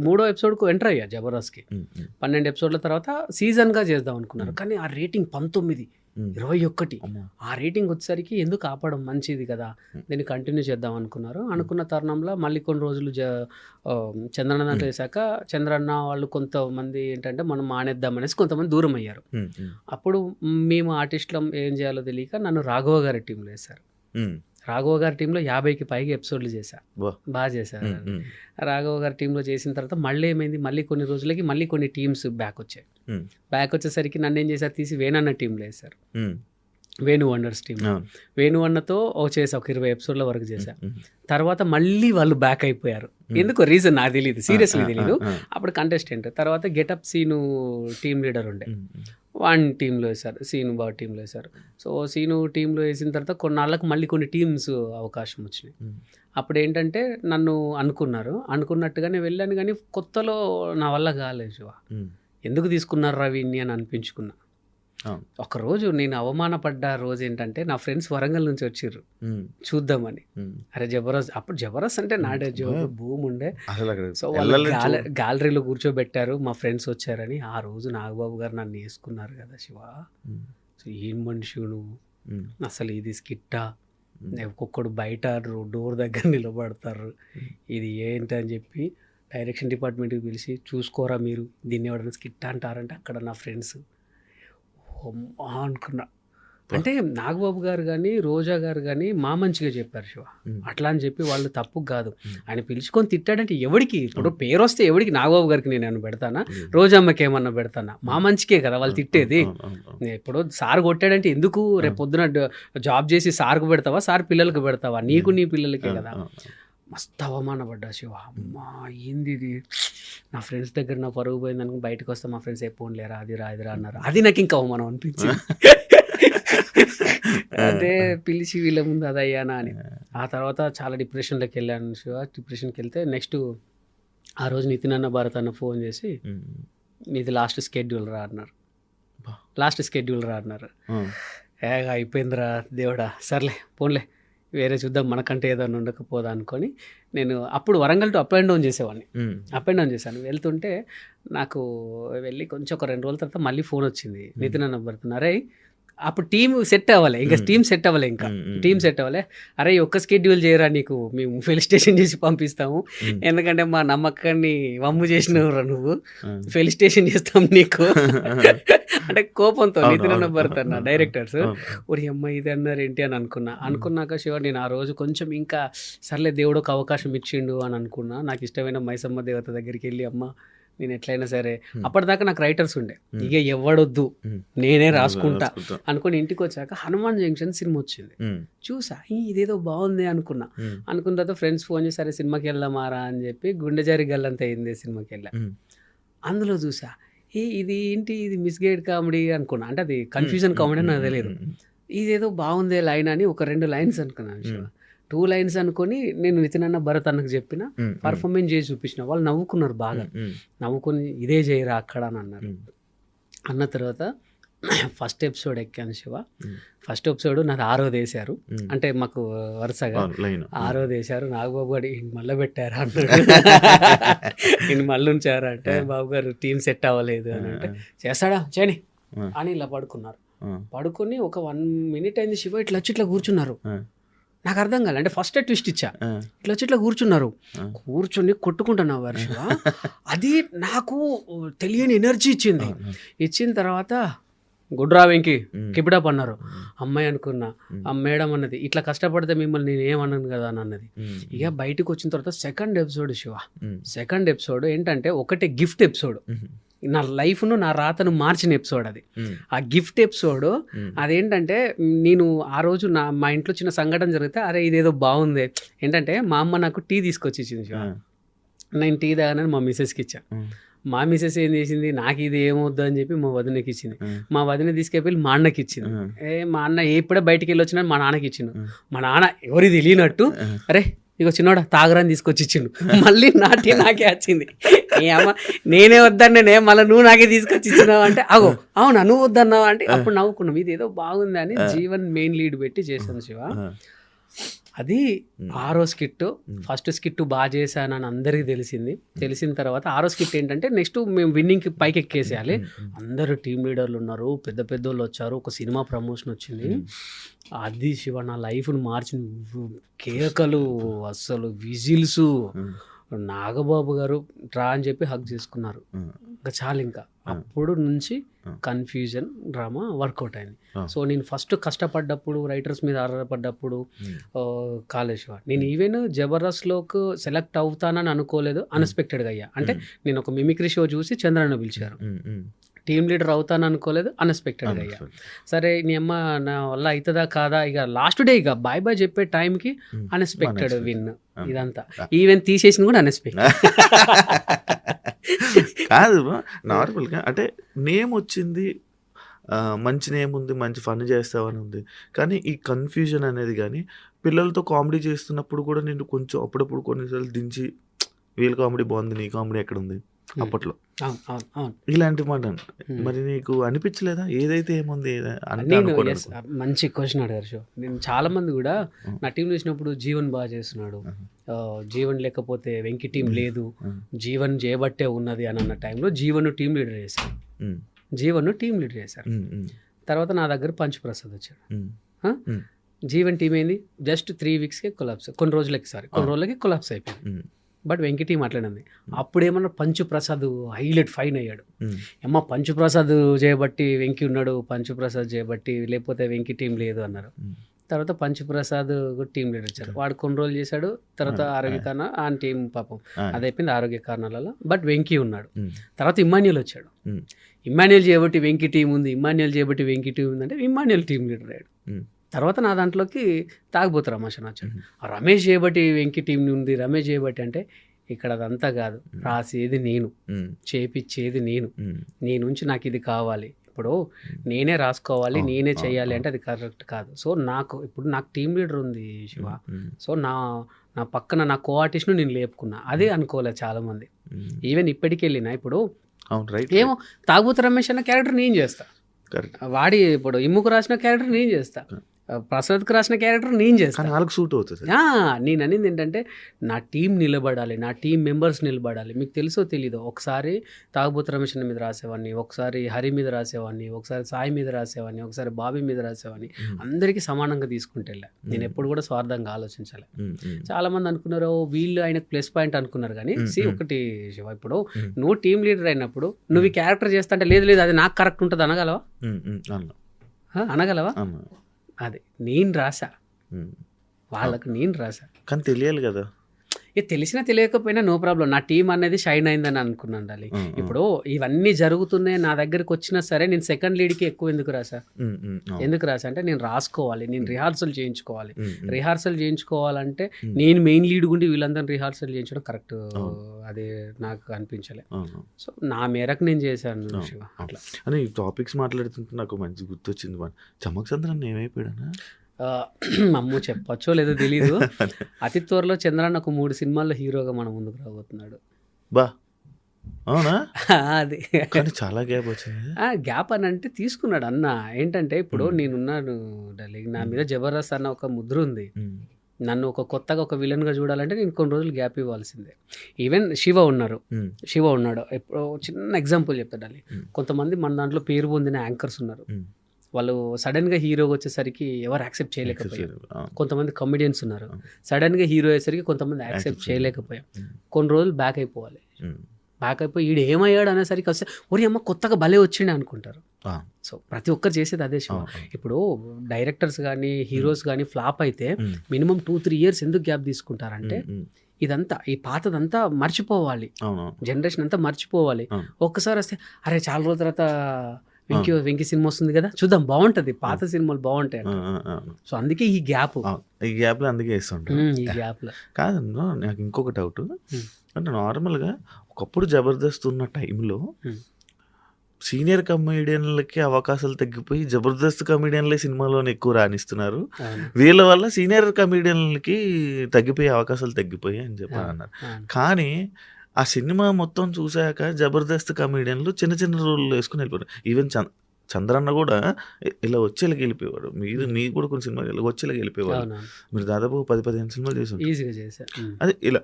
మూడో ఎపిసోడ్‌కు ఎంటర్ అయ్యా జబర్దస్త్‌కి. హ్మ్. హ్మ్. 12 ఎపిసోడ్ల తర్వాత సీజన్‌గా చేద్దాం అనుకున్నారు. హ్మ్. కానీ ఆ రేటింగ్ 19 21. అమ్మో. ఆ రేటింగ్ వచ్చేసరికి ఎందుకు ఆపడం, మంచిది కదా, దీన్ని కంటిన్యూ చేద్దాం అనుకున్నారు. అనుకున్న తరుణంలో మళ్ళీ కొన్ని రోజులు చంద్రన్న దాంట్లో వేసాక చంద్రన్న వాళ్ళు కొంతమంది ఏంటంటే మనం మానేద్దాం అనేసి కొంతమంది దూరం అయ్యారు. అప్పుడు మేము ఆర్టిస్టులం ఏం చేయాలో తెలియక నన్ను రాఘవ గారి టీంలో వేశారు. రాఘవ గారి టీంలో 50కి పైగా ఎపిసోడ్లు చేశా, బాగా చేశారు. రాఘవ గారి టీంలో చేసిన తర్వాత మళ్ళీ ఏమైంది, మళ్ళీ కొన్ని రోజులకి మళ్ళీ కొన్ని టీమ్స్ బ్యాక్ వచ్చాయి. బ్యాక్ వచ్చేసరికి నన్ను ఏం చేశారు, తీసి వేణన్న టీంలో వేశారు. వేణు వండర్స్ టీమ్, వేణు అన్నతో చేసా, ఒక 20 ఎపిసోడ్ల వరకు చేశా. తర్వాత మళ్ళీ వాళ్ళు బ్యాక్ అయిపోయారు. ఎందుకో రీజన్ నాకు తెలియదు, సీరియస్లీ తెలియదు. అప్పుడు కంటెస్టెంట్ తర్వాత గెటప్ సీను టీమ్ లీడర్ ఉండే, వాన్ టీంలో వేశారు, సీను బాబు టీంలో వేశారు. సో సీను టీంలో వేసిన తర్వాత కొన్నాళ్ళకు మళ్ళీ కొన్ని టీమ్స్ అవకాశం వచ్చినాయి. అప్పుడు ఏంటంటే నన్ను అనుకున్నట్టుగానే వెళ్ళాను, కానీ కొత్తలో నా వల్ల కాలేదు శివ. ఎందుకు తీసుకున్నారు రవిని అని అనిపించుకున్నా. ఒకరోజు నేను అవమానపడ్డ రోజు ఏంటంటే, నా ఫ్రెండ్స్ వరంగల్ నుంచి వచ్చిర్రు చూద్దామని. అరే జబర్దస్త్, అప్పుడు జబర్దస్త్ అంటే నాడే భూమి ఉండే. సో వాళ్ళు గ్యాలరీలో కూర్చోబెట్టారు, మా ఫ్రెండ్స్ వచ్చారని. ఆ రోజు నాగబాబు గారు నన్ను వేసుకున్నారు కదా శివ. సో ఏం మనిషి నువ్వు, అసలు ఇది స్కిట్టా, ఒక్కొక్కడు బయట డోర్ దగ్గర నిలబడతారు, ఇది ఏంటని చెప్పి డైరెక్షన్ డిపార్ట్మెంట్కి పిలిచి, చూసుకోరా మీరు దీన్ని ఎవరైనా స్కిట్ అంటారంటే అక్కడ నా ఫ్రెండ్స్ అనుకున్నా. అంటే నాగబాబు గారు కానీ రోజా గారు కానీ మా మంచిగా చెప్పారు శివ. అట్లా అని చెప్పి వాళ్ళు తప్పు కాదు, ఆయన పిలుచుకొని తిట్టాడంటే ఎవరికి, ఇప్పుడు పేరు వస్తే ఎవరికి, నాగబాబు గారికి నేను పెడతానా, రోజమ్మకి ఏమన్నా పెడతానా, మా మంచికే కదా వాళ్ళు తిట్టేది. ఇప్పుడు సార్ కొట్టాడంటే ఎందుకు, రేపు పొద్దున జాబ్ చేసి సార్కు పెడతావా, సార్ పిల్లలకు పెడతావా, నీకు నీ పిల్లలకే కదా. మస్తు అవమానపడ్డా శివ. అమ్మా ఏంది ఇది, నా ఫ్రెండ్స్ దగ్గర నా పరుగు పోయింది అనుకుని బయటకు వస్తే మా ఫ్రెండ్స్ ఎప్పుడు లేరా, అది రా అన్నారు. అది నాకు ఇంకా అవమానం అనిపించింది. అంటే పిలిచి వీళ్ళ ముందు అది అయ్యానా అని. ఆ తర్వాత చాలా డిప్రెషన్లోకి వెళ్ళాను శివ. డిప్రెషన్కి వెళ్తే నెక్స్ట్ ఆ రోజు నితిన్ అన్న భారత్ అన్న ఫోన్ చేసి, నీది లాస్ట్ స్కెడ్యూల్ రా అన్నారు. అయిపోయిందిరా దేవుడా, సర్లే పోన్లే వేరే చూద్దాం, మనకంటే ఏదైనా ఉండకపోదా అనుకొని నేను అప్పుడు Warangal to up and down చేశాను. వెళ్తుంటే నాకు వెళ్ళి కొంచెం ఒక 2 రోజుల తర్వాత మళ్ళీ ఫోన్ వచ్చింది, నితిన్ అన్న పడుతున్నారే. అప్పుడు టీమ్ సెట్ అవ్వాలి, ఇంకా టీమ్ సెట్ అవ్వాలి. అరే ఒక్క స్కెడ్యూల్ చేయరా, నీకు మేము ఫెలిస్టేషన్ చేసి పంపిస్తాము, ఎందుకంటే మా నమ్మకాన్ని వమ్ము చేసినవురా నువ్వు, ఫెలిస్టేషన్ చేస్తాం నీకు అంటే కోపంతో నితిన్ అన్న భరతన్న డైరెక్టర్స్ ఒరి అమ్మ ఇది అన్నారు ఏంటి అని అనుకున్నాక శివ, నేను ఆ రోజు కొంచెం ఇంకా సర్లే దేవుడు ఒక అవకాశం ఇచ్చిండు అని అనుకున్నా. నాకు ఇష్టమైన మైసమ్మ దేవత దగ్గరికి వెళ్ళి, అమ్మ నేను ఎట్లయినా సరే, అప్పటిదాకా నాకు రైటర్స్ ఉండే, ఇక ఎవడొద్దు నేనే రాసుకుంటా అనుకుని ఇంటికి వచ్చాక హనుమాన్ జంక్షన్ సినిమా వచ్చింది, చూసా ఇదేదో బాగుంది అనుకున్న తర్వాత ఫ్రెండ్స్ ఫోన్ చేసి సరే సినిమాకి వెళ్దామారా అని చెప్పి గుండె జారి గల్లంత అయింది సినిమాకి వెళ్ళా. అందులో చూసా ఇది ఏంటి, ఇది మిస్గైడ్ కామెడీ అనుకున్నా, అంటే అది కన్ఫ్యూజన్ కామెడీ నాకు తెలియదు. ఇదేదో బాగుందే లైన్ అని ఒక 2 లైన్స్ అనుకున్నాను, 2 లైన్స్ అనుకొని నేను నితిన్ అన్న భరత్ అన్నకు చెప్పిన, పర్ఫార్మెన్స్ చేసి చూపించిన. వాళ్ళు నవ్వుకున్నారు బాగా, నవ్వుకొని ఇదే చేయరా అక్కడ అని అన్నారు. అన్న తర్వాత ఫస్ట్ ఎపిసోడ్ ఎక్కాను శివ. ఫస్ట్ ఎపిసోడ్ నాది 6వది వేశారు, అంటే మాకు వరుసగా 6వది వేశారు. నాగబాబు గారు మళ్ళీ పెట్టారా అన్నాడు, నేను మళ్ళీ ఉంచారా అంటే, బాబు గారు టీం సెట్ అవ్వలేదు అని అంటే, చేస్తాడా చేయని అని ఇలా పడుకున్నారు. పడుకొని ఒక 1 minute అయింది శివ, ఇట్లా వచ్చి ఇట్లా కూర్చున్నారు. నాకు అర్థం కాలే, అంటే ఫస్ట్ ట్విస్ట్ ఇచ్చా, ఇట్లా వచ్చి ఇట్లా కూర్చొని కొట్టుకుంటున్నావు శివ. అది నాకు తెలియని ఎనర్జీ ఇచ్చింది. ఇచ్చిన తర్వాత గుడ్రా వెంకి కిపిడప్ అన్నారు. అమ్మాయి అనుకున్నా, ఆ మేడం అన్నది ఇట్లా కష్టపడితే మిమ్మల్ని నేను ఏమన్నాను కదా అని అన్నది. ఇక బయటకు వచ్చిన తర్వాత సెకండ్ ఎపిసోడ్ ఏంటంటే ఒకటే గిఫ్ట్ ఎపిసోడ్, నా లైఫ్ను నా రాతను మార్చిన ఎపిసోడ్ అది. ఆ గిఫ్ట్ ఎపిసోడ్ అదేంటంటే, నేను ఆ రోజు మా ఇంట్లో చిన్న సంఘటన జరిగితే, అరే ఇదేదో బాగుంది ఏంటంటే, మా అమ్మ నాకు టీ తీసుకొచ్చి ఇచ్చింది. నేను టీ తాగానని మా మిసెస్కి ఇచ్చా. మా మిసెస్ ఏం చేసింది, నాకు ఇది ఏమవుద్దు అని చెప్పి మా వదినకి ఇచ్చింది. మా వదిన తీసుకెళ్ళి మా అన్నకి ఇచ్చింది. మా అన్న ఎప్పుడే బయటికి వెళ్ళి వచ్చినా మా నాన్నకి ఇచ్చిండు. మా నాన్న ఎవరి తెలియనట్టు, అరే ఇగో చిన్నోడా తాగరాని తీసుకొచ్చి ఇచ్చిండు. మళ్ళీ నాకే వచ్చింది. నేనే వద్దన్నే, మళ్ళీ నువ్వు నాకే తీసుకొచ్చి ఇచ్చినావు అంటే, అగో అవునా నువ్వు వద్దన్నావా అంటే, అప్పుడు నవ్వుకున్నాం. ఇది ఏదో బాగుంది అని జీవన్ మెయిన్ లీడ్ పెట్టి చేశాను శివ. అది హ్మ్. 6వ స్కిట్. హ్మ్. ఫస్ట్ స్కిట్ బాగా చేశానని అందరికీ తెలిసింది. తెలిసిన తర్వాత 6వ స్కిట్ ఏంటంటే నెక్స్ట్ మేము విన్నింగ్‌కి పైకెక్కేసేయాలి. అందరూ టీమ్ లీడర్లు ఉన్నారు. పెద్ద పెద్దోళ్ళు వచ్చారు. ఒక సినిమా ప్రమోషన్ వచ్చింది. అది శివ నా లైఫ్‌ని మార్చింది. కేకలు, అస్సలు విజిల్సు. హ్మ్. నాగబాబు గారు రా అని చెప్పి హగ్ చేసుకున్నారు. హ్మ్. ఇంకా చాలింకా. అప్పుడు నుంచి కన్‌ఫ్యూజన్ డ్రామా వర్కౌట్ అయింది. సో, నేను ఫస్ట్ కష్టపడ్డప్పుడు, రైటర్స్ మీద ఆధారపడ్డప్పుడు కాలేదు శివ. నేను ఈవెన్ జబర్దస్త్‌లోకి సెలెక్ట్ అవుతానని అనుకోలేదు. అన్‌ఎక్స్‌పెక్టెడ్‌గా అయ్యా. అంటే నేను ఒక మిమిక్రీ షో చూసి చంద్రన్న పిలిచారు. టీమ్ లీడర్ అవుతాను అనుకోలేదు. అన్‌ఎక్స్‌పెక్టెడ్‌గా అయ్యా. సరే నీ అమ్మ నా వల్ల అయితదా కాదా ఇక లాస్ట్ డే ఇక బాయ్ బాయ్ చెప్పే టైంకి అన్‌ఎక్స్‌పెక్టెడ్ విన్ ఇదంతా. ఈవెన్ తీసేసింది కూడా అన్‌ఎక్స్‌పెక్టెడ్. కాదు నార్మల్‌గా అంటే నేమ్ వచ్చింది. మంచి నేమ్ ఉంది. మంచి ఫన్ చేస్తావని ఉంది. కానీ ఈ కన్‌ఫ్యూజన్ అనేది గాని, పిల్లలతో కామెడీ చేస్తున్నప్పుడు కూడా నేను కొంచెం అప్పుడప్పుడు కొన్నిసార్లు దించి వీళ్ళ కామెడీ బాగుంది. నీ కామెడీ ఎక్కడుంది? అప్పట్లో. అవును. అవును. అవును. ఇలాంటి మాట. మరి నీకు అనిపించలేదా? ఏదైతే ఏముంది అంటే నేను అనుకోవడానికి? మంచి క్వశ్చన్ అడిగారు షో. నేను చాలా మంది కూడా నా టీం చూసినప్పుడు జీవన్ బాగా చేస్తున్నాడు. జీవన్ లేకపోతే వెంకీ టీం లేదు. జీవన్ చేయబట్టే ఉన్నది అని అన్న టైంలో జీవన్ టీం లీడర్ చేశారు. జీవన్ టీం లీడర్ చేశారు. తర్వాత నా దగ్గర పంచుప్రసాద్ వచ్చాడు. జీవన్ టీం ఏంది జస్ట్ 3 వీక్స్కే కొలాప్స్. కొన్ని రోజులకి కొలాప్స్ అయిపోయింది. బట్ వెంకీ టీం అట్లనే. అప్పుడేమన్నా పంచుప్రసాద్ హైలైట్ ఫైన్ అయ్యాడు. అమ్మ పంచుప్రసాద్ చేయబట్టి వెంకీ ఉన్నాడు, పంచుప్రసాద్ చేయబట్టి లేకపోతే వెంకీ టీం లేదు అన్నారు. తర్వాత పంచుప్రసాద్ టీం లీడర్ వచ్చారు. వాడు కొన్ని రోజులు చేశాడు. తర్వాత ఆరోగ్య కారణాలు ఆ టీం పాపం అది అయిపోయింది ఆరోగ్య కారణాలలో. బట్ వెంకీ ఉన్నాడు. తర్వాత ఇమ్మాన్యుయల్ వచ్చాడు. ఇమ్మాన్యుయల్ చేయబట్టి వెంకీ టీం ఉంది, ఇమ్మాన్యుయల్ చేయబట్టి వెంకీ టీం ఉంది అంటే ఇమ్మాన్యుయల్ టీం లీడర్ అయ్యాడు. తర్వాత నా దాంట్లోకి తాగుబోతు రమేష్ అని వచ్చాడు. రమేష్ చేయబట్టి వెంకీ టీం ఉంది, రమేష్ చేయబట్టి అంటే ఇక్కడ అదంతా కాదు. రాసేది నేను, చేపిచ్చేది నేను, నీ నుంచి నాకు ఇది కావాలి, ఇప్పుడు నేనే రాసుకోవాలి, నేనే చేయాలి అంటే అది కరెక్ట్ కాదు. సో నాకు టీం లీడర్ ఉంది శివ. సో నా పక్కన నా కో ఆర్టిస్ట్ను నేను లేపుకున్నా. అదే అనుకోలేదు చాలామంది. ఈవెన్ ఇప్పటికి వెళ్ళినా ఇప్పుడు ఏమో తాగుబోతు రమేష్ అన్న క్యారెక్టర్ నేను చేస్తా, వాడి ఇప్పుడు ఇమ్ముకు రాసిన క్యారెక్టర్ నేను చేస్తా, ప్రసాద్కి రాసిన క్యారెక్టర్ నేను చేస్తాను. సూట్ అవుతుంది. నేను అనేది ఏంటంటే నా టీం నిలబడాలి, నా టీం మెంబర్స్ నిలబడాలి. మీకు తెలుసో తెలీదో ఒకసారి తాగుబోతు రమేష్ మీద రాసేవాడిని, ఒకసారి హరి మీద రాసేవాడిని, ఒకసారి సాయి మీద రాసేవాడిని, ఒకసారి బాబీ మీద రాసేవాడిని. అందరికీ సమానంగా తీసుకుంటే వెళ్ళా. నేను ఎప్పుడు కూడా స్వార్థంగా ఆలోచించాలి. చాలా మంది అనుకున్నారు వీళ్ళు ఆయనకు ప్లస్ పాయింట్ అనుకున్నారు. కానీ ఒకటి శివ, ఇప్పుడు నువ్వు టీం లీడర్ అయినప్పుడు నువ్వు ఈ క్యారెక్టర్ చేస్తా అంటే లేదు అది నాకు కరెక్ట్ ఉంటుంది అనగలవా? అది నేను రాసా, వాళ్ళకు నేను రాసా. కానీ తెలియాలి కదా. తెలిసినా తెలియకపోయినా నో ప్రాబ్లం. నా టీం అనేది షైన్ అయిందని అనుకున్నాను డాలి. ఇప్పుడు ఇవన్నీ జరుగుతున్నాయి నా దగ్గరికి వచ్చినా సరే నేను సెకండ్ లీడ్కి ఎక్కువ ఎందుకు రాసా అంటే నేను రాసుకోవాలి, నేను రిహార్సల్ చేయించుకోవాలి. రిహార్సల్ చేయించుకోవాలంటే నేను మెయిన్ లీడ్ గుండి వీళ్ళందరినీ రిహార్సల్ చేయించడం కరెక్ట్, అది నాకు అనిపించలే. సో నా మేరకు నేను చేశాను శివ. అట్లా అని టాపిక్స్ మాట్లాడుతుంటే నాకు మంచి గుర్తొచ్చింది. చమ్మక్ చంద్రన్ ఏమైపోయాడా? అమ్మో చెప్పచ్చో లేదో తెలీదు. అతి త్వరలో చంద్రన్న ఒక 3 సినిమాల్లో హీరోగా మన ముందుకు రాబోతున్నాడు. బా అవునా? అది చాలా గ్యాప్ వచ్చింది. గ్యాప్ అని అంటే తీసుకున్నాడు అన్న. ఏంటంటే ఇప్పుడు నేనున్నాను డార్లింగ్, నా మీద జబర్దస్త్ అన్న ఒక ముద్ర ఉంది. నన్ను కొత్తగా ఒక విలన్గా చూడాలంటే నేను కొన్ని రోజులు గ్యాప్ ఇవ్వాల్సిందే. ఈవెన్ శివ ఉన్నాడు. ఇప్పుడు చిన్న ఎగ్జాంపుల్ చెప్తాడు. కొంతమంది మన దాంట్లో పేరు పొందిన యాంకర్స్ ఉన్నారు. వాళ్ళు సడన్గా హీరోగా వచ్చేసరికి ఎవరు యాక్సెప్ట్ చేయలేకపోయారు. కొంతమంది కమెడియన్స్ ఉన్నారు, సడన్గా హీరో అయ్యేసరికి కొంతమంది యాక్సెప్ట్ చేయలేకపోయాం. కొన్ని రోజులు బ్యాక్ అయిపోవాలి. బ్యాక్ అయిపోయి ఈడు ఏమయ్యాడు అనేసరికి వస్తే ఒరి అమ్మ కొత్తగా భలే వచ్చిండే అనుకుంటారు. సో ప్రతి ఒక్కరు చేసేది అదే శివ. ఇప్పుడు డైరెక్టర్స్ కానీ హీరోస్ కానీ ఫ్లాప్ అయితే మినిమం 2-3 ఇయర్స్ ఎందుకు గ్యాప్ తీసుకుంటారంటే ఇదంతా ఈ పాతదంతా మర్చిపోవాలి, జనరేషన్ అంతా మర్చిపోవాలి. ఒక్కసారి వస్తే అరే చాలా రోజుల తర్వాత వెంకీ సినిమా వస్తుంది కదా చూద్దాం, బాగుంటది, పాత సినిమాలు బాగుంటాయి. సో అందుకే ఈ గ్యాప్ లో అందుకే ఇస్తుంటారు. ఈ గ్యాప్ లో కాదన్నా నాకు ఇంకొక డౌట్. అంటే నార్మల్గా ఒకప్పుడు జబర్దస్త్ ఉన్న టైంలో సీనియర్ కమెడియన్లకి అవకాశాలు తగ్గిపోయి జబర్దస్త్ కమెడియన్లే సినిమాలోనే ఎక్కువ రాణిస్తున్నారు. వీళ్ళ వల్ల సీనియర్ కమెడియన్లకి తగ్గిపోయే అవకాశాలు తగ్గిపోయాయి అని చెప్పి అన్నారు. కానీ ఆ సినిమా మొత్తం చూశాక జబర్దస్త్ కమెడియన్లు చిన్న చిన్న రోళ్ళు వేసుకుని వెళ్ళిపోయారు. ఈవెన్ చంద్రన్న కూడా ఇలా వచ్చేలాగా వెళ్ళిపోయేవాడు. మీకు కూడా కొన్ని సినిమాలు ఇలా వచ్చేలాగా వెళ్ళిపోయేవాడు. అవునవును. మీరు దాదాపు 10-15 సినిమాలు చేసి ఉంటారు. ఈజీగా చేశా. అదే ఇలా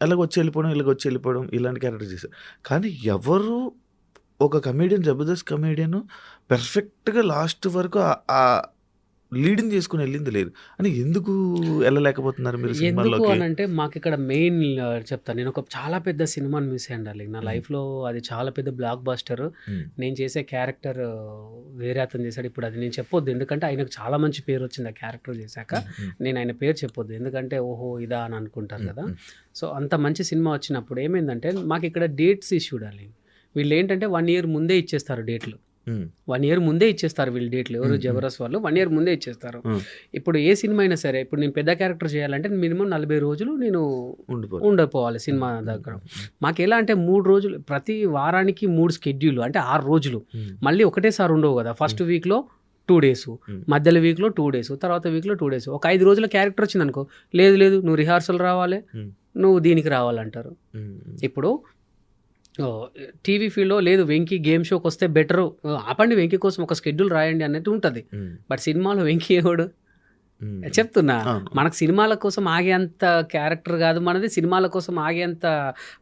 ఎలాగొచ్చి వెళ్ళిపోవడం ఇలాంటి క్యారెక్టర్ చేశారు. కానీ ఎవరు ఒక కమెడియన్, జబర్దస్త్ కమెడియన్ పర్ఫెక్ట్గా లాస్ట్ వరకు ఆ లీడింగ్ చేసుకుని వెళ్ళింది లేదు అని ఎందుకు వెళ్ళలేకపోతున్నారు మీరు ఎందుకు సినిమాల్లోకి? అని అంటే మాకు ఇక్కడ మెయిన్ చెప్తాను. నేను ఒక చాలా పెద్ద సినిమాని మిస్ అయ్యండి నా లైఫ్లో. అది చాలా పెద్ద బ్లాక్ బాస్టర్. నేను చేసే క్యారెక్టర్ వేరే అతను చేశాడు. ఇప్పుడు అది నేను చెప్పొద్దు, ఎందుకంటే ఆయనకు చాలా మంచి పేరు వచ్చింది ఆ క్యారెక్టర్ చేశాక. నేను ఆయన పేరు చెప్పొద్దు, ఎందుకంటే ఓహో ఇదా అని అనుకుంటారు కదా. సో అంత మంచి సినిమా వచ్చినప్పుడు ఏమైందంటే మాకు ఇక్కడ డేట్స్ ఇష్యూ డార్లింగ్. వీళ్ళు ఏంటంటే 1 year ముందే ఇచ్చేస్తారు డేట్లు. 1 year ముందే ఇచ్చేస్తారు వీళ్ళు డేట్లు. ఎవరు జబర్దస్త్ వాళ్ళు 1 year ముందే ఇచ్చేస్తారు. ఇప్పుడు ఏ సినిమా అయినా సరే, ఇప్పుడు నేను పెద్ద క్యారెక్టర్ చేయాలంటే మినిమం 40 రోజులు నేను ఉండిపోవాలి సినిమా దగ్గర. మాకు ఎలా అంటే 3 రోజులు, ప్రతి వారానికి 3 schedule, అంటే 6 రోజులు మళ్ళీ ఒకటేసారి ఉండవు కదా. ఫస్ట్ వీక్లో 2 days, మధ్యలో వీక్లో 2 days, తర్వాత వీక్లో 2 days. ఒక 5 రోజుల క్యారెక్టర్ వచ్చింది అనుకో, లేదు నువ్వు రిహార్సల్ రావాలి, నువ్వు దీనికి రావాలంటారు. ఇప్పుడు టీవీ ఫీల్డ్లో లేదు, వెంకీ గేమ్ షోకి వస్తే బెటరు, ఆపండి వెంకీ కోసం ఒక షెడ్యూల్ రాయండి అన్నట్టు ఉంటుంది. బట్ సినిమాలో వెంకీ ఎవడు చెప్తున్నా, మనకు సినిమాల కోసం ఆగేంత క్యారెక్టర్ కాదు మనది, సినిమాల కోసం ఆగేంత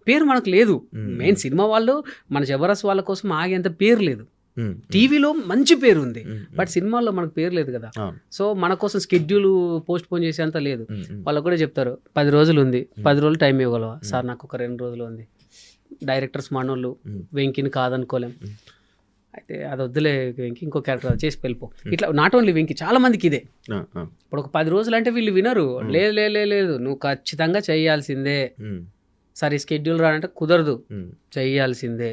పేరు మనకు లేదు. మెయిన్ సినిమా వాళ్ళు, మన జబర్దస్త్ వాళ్ళ కోసం ఆగేంత పేరు లేదు. టీవీలో మంచి పేరు ఉంది, బట్ సినిమాల్లో మనకు పేరు లేదు కదా. సో మన కోసం షెడ్యూల్ పోస్ట్ పోన్ చేసేంత లేదు. వాళ్ళకు కూడా చెప్తారు 10 రోజులు ఉంది, 10 రోజులు టైం ఇవ్వగలవా సార్, నాకు ఒక 2 రోజులు ఉంది. డైరెక్టర్స్ మనోళ్ళు వెంకీని కాదనుకోలేం. అయితే అది వద్దులే వెంకీ, ఇంకో క్యారెక్టర్ చేసి వెళ్ళిపో. ఇట్లా నాట్ ఓన్లీ వెంకీ, చాలా మందికి ఇదే. ఇప్పుడు ఒక 10 రోజులు అంటే వీళ్ళు వినరు. లేదు నువ్వు ఖచ్చితంగా చేయాల్సిందే సార్, ఈ షెడ్యూల్ రానంటే కుదరదు, చెయ్యాల్సిందే.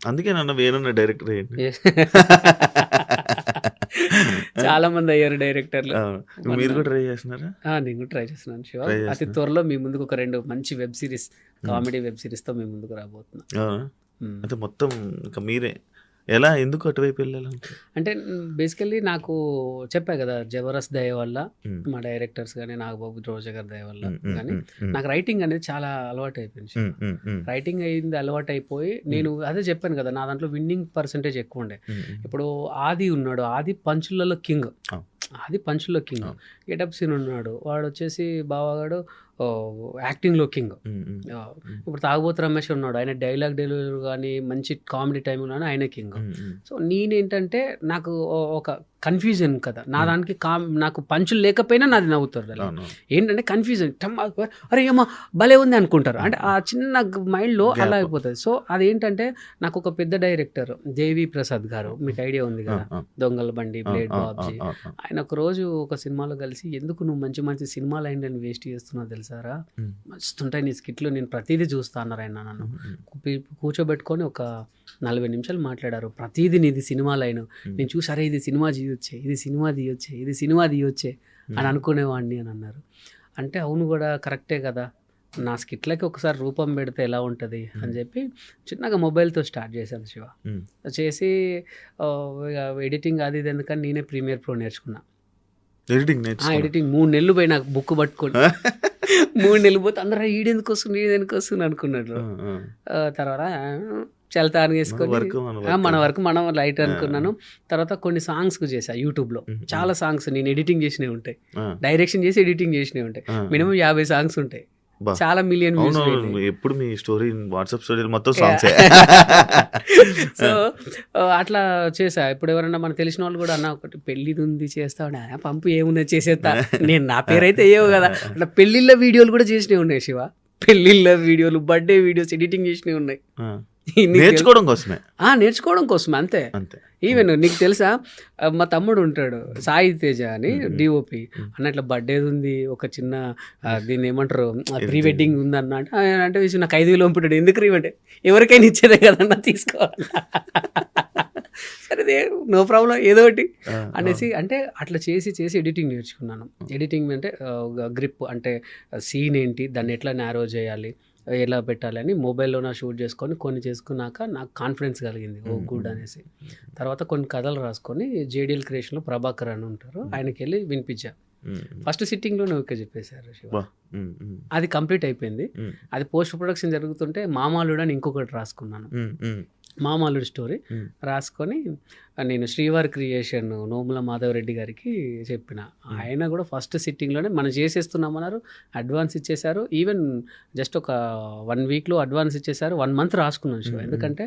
అందుకే నన్ను వేరే డైరెక్టర్ చాలా మంది అయ్యారు డైరెక్టర్లు. మీరు కూడా ట్రై చేస్తున్నారా? నేను కూడా ట్రై చేస్తున్నాను శివ. అతి త్వరలో మీ ముందుకు ఒక 2 మంచి web series, comedy web series తో మీ ముందుకు రాబోతున్నా. అంటే మొత్తం ఇంకా మీరే ఎలా, ఎందుకు అటువైపు వెళ్ళాలంటే? అంటే బేసికల్లీ నాకు చెప్పా కదా, జబర్దస్త్ దయ వల్ల, మా డైరెక్టర్స్ కానీ, నాగబాబు రోజా గారి దయ వల్ల కానీ నాకు రైటింగ్ అనేది చాలా అలవాటు అయిపోయింది. రైటింగ్ అయింది అలవాటు అయిపోయి, నేను అదే చెప్పాను కదా, నా దాంట్లో విన్నింగ్ పర్సంటేజ్ ఎక్కువ ఉండే. ఇప్పుడు ఆది ఉన్నాడు, ఆది పంచులలో కింగ్, గెటప్ సీన్ ఉన్నాడు, వాడు వచ్చేసి బావగాడు యాక్టింగ్లో కింగ్. ఇప్పుడు తాగుబోతు రమేష్ ఉన్నాడు, ఆయన డైలాగ్ డెలివరీ కానీ మంచి కామెడీ టైంలో ఆయన కింగ్. సో నేనేంటంటే నాకు ఒక కన్ఫ్యూజన్ కదా, నా దానికి నాకు పంచులు లేకపోయినా నాది నవ్వుతారు. ఏంటంటే కన్ఫ్యూజన్, అరే ఏమో భలే ఉంది అనుకుంటారు, అంటే ఆ చిన్న మైండ్లో అలా అయిపోతుంది. సో అదేంటంటే నాకు ఒక పెద్ద డైరెక్టర్ దేవి ప్రసాద్ గారు, మీకు ఐడియా ఉంది కదా, దొంగల బండి, బ్లేడ్ బాబ్జీ, ఆయన ఒక రోజు ఒక సినిమాలో కలిసి, ఎందుకు నువ్వు మంచి మంచి సినిమాలు అయిందని వేస్ట్ చేస్తున్నావు తెలుసారా, మస్తుంటాయి నీ స్కిట్లు, నేను ప్రతిదీ చూస్తా అన్నారు ఆయన. నన్ను కూర్చోబెట్టుకొని ఒక 40 నిమిషాలు మాట్లాడారు, ప్రతిదీ నీది సినిమా లైన్. నేను చూసారే ఇది సినిమా తీయొచ్చే, ఇది సినిమా తీయొచ్చే అని అనుకునేవాడిని అని అన్నారు. అంటే అవును కూడా కరెక్టే కదా, నా స్కిట్లకి ఒకసారి రూపం పెడితే ఎలా ఉంటుంది అని చెప్పి చిన్నగా మొబైల్తో స్టార్ట్ చేశాను శివ. చేసి ఎడిటింగ్ అది ఇది ఎందుకని నేనే ప్రీమియర్ ప్రో నేర్చుకున్నా. ఎడిటింగ్ 3 నెలలు పోయి నాకు బుక్ పట్టుకొని 3 నెలలు పోతే అందరూ ఈడెందుకు వస్తుంది అనుకున్నారు. తర్వాత చల్తాను వేసుకొని మన వరకు మనం లైట్ అనుకున్నాను. తర్వాత కొన్ని సాంగ్స్కు చేశా యూట్యూబ్లో, చాలా సాంగ్స్ నేను ఎడిటింగ్ చేసినవి ఉంటాయి, డైరెక్షన్ చేసి ఎడిటింగ్ చేసినవి ఉంటాయి, మినిమం 50 సాంగ్స్ ఉంటాయి, చాలా మిలియన్ వ్యూస్. ఎప్పుడు మీ స్టోరీ వాట్సాప్ స్టోరీ మొత్తం సాంగ్స్. సో అట్లా చేసా. ఇప్పుడు ఎవరన్నా మనకు తెలిసిన వాళ్ళు కూడా, అన్న ఒకటి పెళ్ళిది ఉంది చేస్తావు, పంపు ఏమున్నా చేసేస్తా, నేను నా పేరైతే అయ్యేవు కదా. అట్లా పెళ్ళిళ్ళ వీడియోలు కూడా చేసినవి ఉన్నాయి శివ, పెళ్ళిళ్ళ వీడియోలు, బర్త్డే వీడియోస్ ఎడిటింగ్ చేసినవి ఉన్నాయి. నేర్చుకోవడం కోసమే అంతే. ఈవెన్ నీకు తెలుసా, మా తమ్ముడు ఉంటాడు సాయి తేజ అని, డిఓపి అన్నట్ల బర్త్డేది ఉంది, ఒక చిన్న దీన్ని ఏమంటారు ప్రీ వెడ్డింగ్ ఉంది అన్న అంటే నాకు 5,000 పంపుతాడు. ఎందుకు అంటే ఎవరికైనా ఇచ్చేదే కదన్నా, తీసుకోవాలి సరే నో ప్రాబ్లం ఏదో ఒకటి అనేసి. అంటే అట్లా చేసి ఎడిటింగ్ నేర్చుకున్నాను. ఎడిటింగ్ అంటే గ్రిప్, అంటే సీన్ ఏంటి, దాన్ని ఎట్లా నారో చేయాలి, ఎలా పెట్టాలి అని మొబైల్లో నా షూట్ చేసుకొని కొన్ని చేసుకున్నాక నాకు కాన్ఫిడెన్స్ కలిగింది, ఓ గుడ్ అనేసి. తర్వాత కొన్ని కథలు రాసుకొని జేడిఎల్ క్రియేషన్లో ప్రభాకర్ అని ఉంటారు, ఆయనకి వెళ్ళి వినిపించా. ఫస్ట్ సిట్టింగ్లోనే ఓకే చెప్పేశారు శివ. అది కంప్లీట్ అయిపోయింది. అది పోస్ట్ ప్రొడక్షన్ జరుగుతుంటే మామాలుడు అని ఇంకొకటి రాసుకున్నాను. మామూలు స్టోరీ ఉమ్, రాసుకొని నేను శ్రీవారి క్రియేషన్ నోముల మాధవరెడ్డి గారికి చెప్పిన. ఆయన కూడా ఫస్ట్ సిట్టింగ్లోనే మనం చేసేస్తున్నామన్నారు, అడ్వాన్స్ ఇచ్చేశారు. ఈవెన్ జస్ట్ ఒక 1 వీక్లో అడ్వాన్స్ ఇచ్చేశారు. 1 మంత్ రాసుకున్నాను శివ. ఎందుకంటే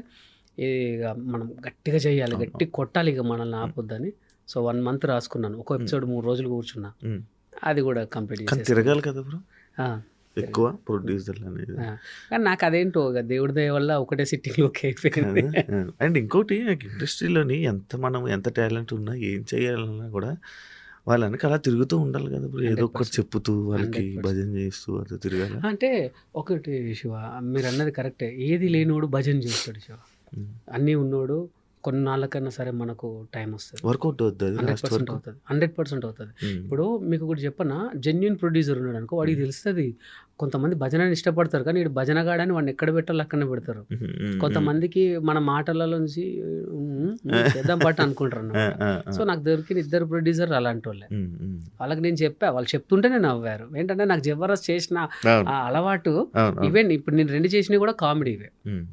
ఇక మనం గట్టిగా చేయాలి, గట్టి కొట్టాలి, ఇక మనల్ని ఆపొద్దని. సో 1 మంత్ రాసుకున్నాను. ఒక ఎపిసోడ్ 3 రోజులు కూర్చున్నా, ఉమ్. అది కూడా కంప్లీట్ కానీ చేసేసాను. తిరగాలి కదా బ్రో ఆ, ఎక్కువ ప్రొడ్యూసర్ అనేది. ఆ. కానీ నాకు అదేంటో ఇక దేవుడి దయ వల్ల ఒకటే సిట్టింగ్లో అయిపోయింది. అండ్ ఇంకోటి నాకు ఇండస్ట్రీలోని మనం ఎంత టాలెంట్ ఉన్నా ఏం చేయాలన్నా కూడా వాళ్ళకి అలా తిరుగుతూ ఉండాలి కదా బ్రో, ఏదో ఒకటి 100%. చెప్పుతూ వాళ్ళకి 100%. భజన చేస్తూ అట్లా తిరగాలి. అంటే ఒకటి శివ, మీరు అన్నది కరెక్టే. ఏది లేనోడు భజన చేస్తాడు శివ, అన్నీ ఉన్నోడు కొన్నాళ్ళకన్నా సరే మనకు టైం వస్తుంది. వర్కౌట్ అవుతుంది అది లాస్ట్ 100% వరకు. అవుతుంది, 100% అవుతుంది. ఉమ్, ఇప్పుడు మీకు ఒకటి చెప్పనా, జెన్యున్ ప్రొడ్యూసర్ ఉన్నాడు అనుకో, వాడికి తెలుస్తుంది. కొంతమంది భజనని ఇష్టపడతారు, కానీ వీడు భజన గాడని వాడిని ఎక్కడ పెట్టాలో అక్కడనే పెడతారు. ఉమ్, ఉమ్, కొంతమందికి మన మాటలలో నుంచి చేద్దాం బట్ అనుకుంటారు అన్నమాట. సో నాకు దొరికిన 2 ప్రొడ్యూసర్ అలాంటి వాళ్ళే. ఉమ్, ఉమ్. వాళ్ళకి నేను చెప్పా, వాళ్ళు చెప్తుంటేనే నవ్వారు. ఏంటంటే నాకు జబర్దస్త్ చేసిన అవును, ఆ అలవాటు, అవును, అవును. ఈవెన్ ఇప్పుడు నేను 2 చేసినవి కూడా కామెడీవే, ఉమ్.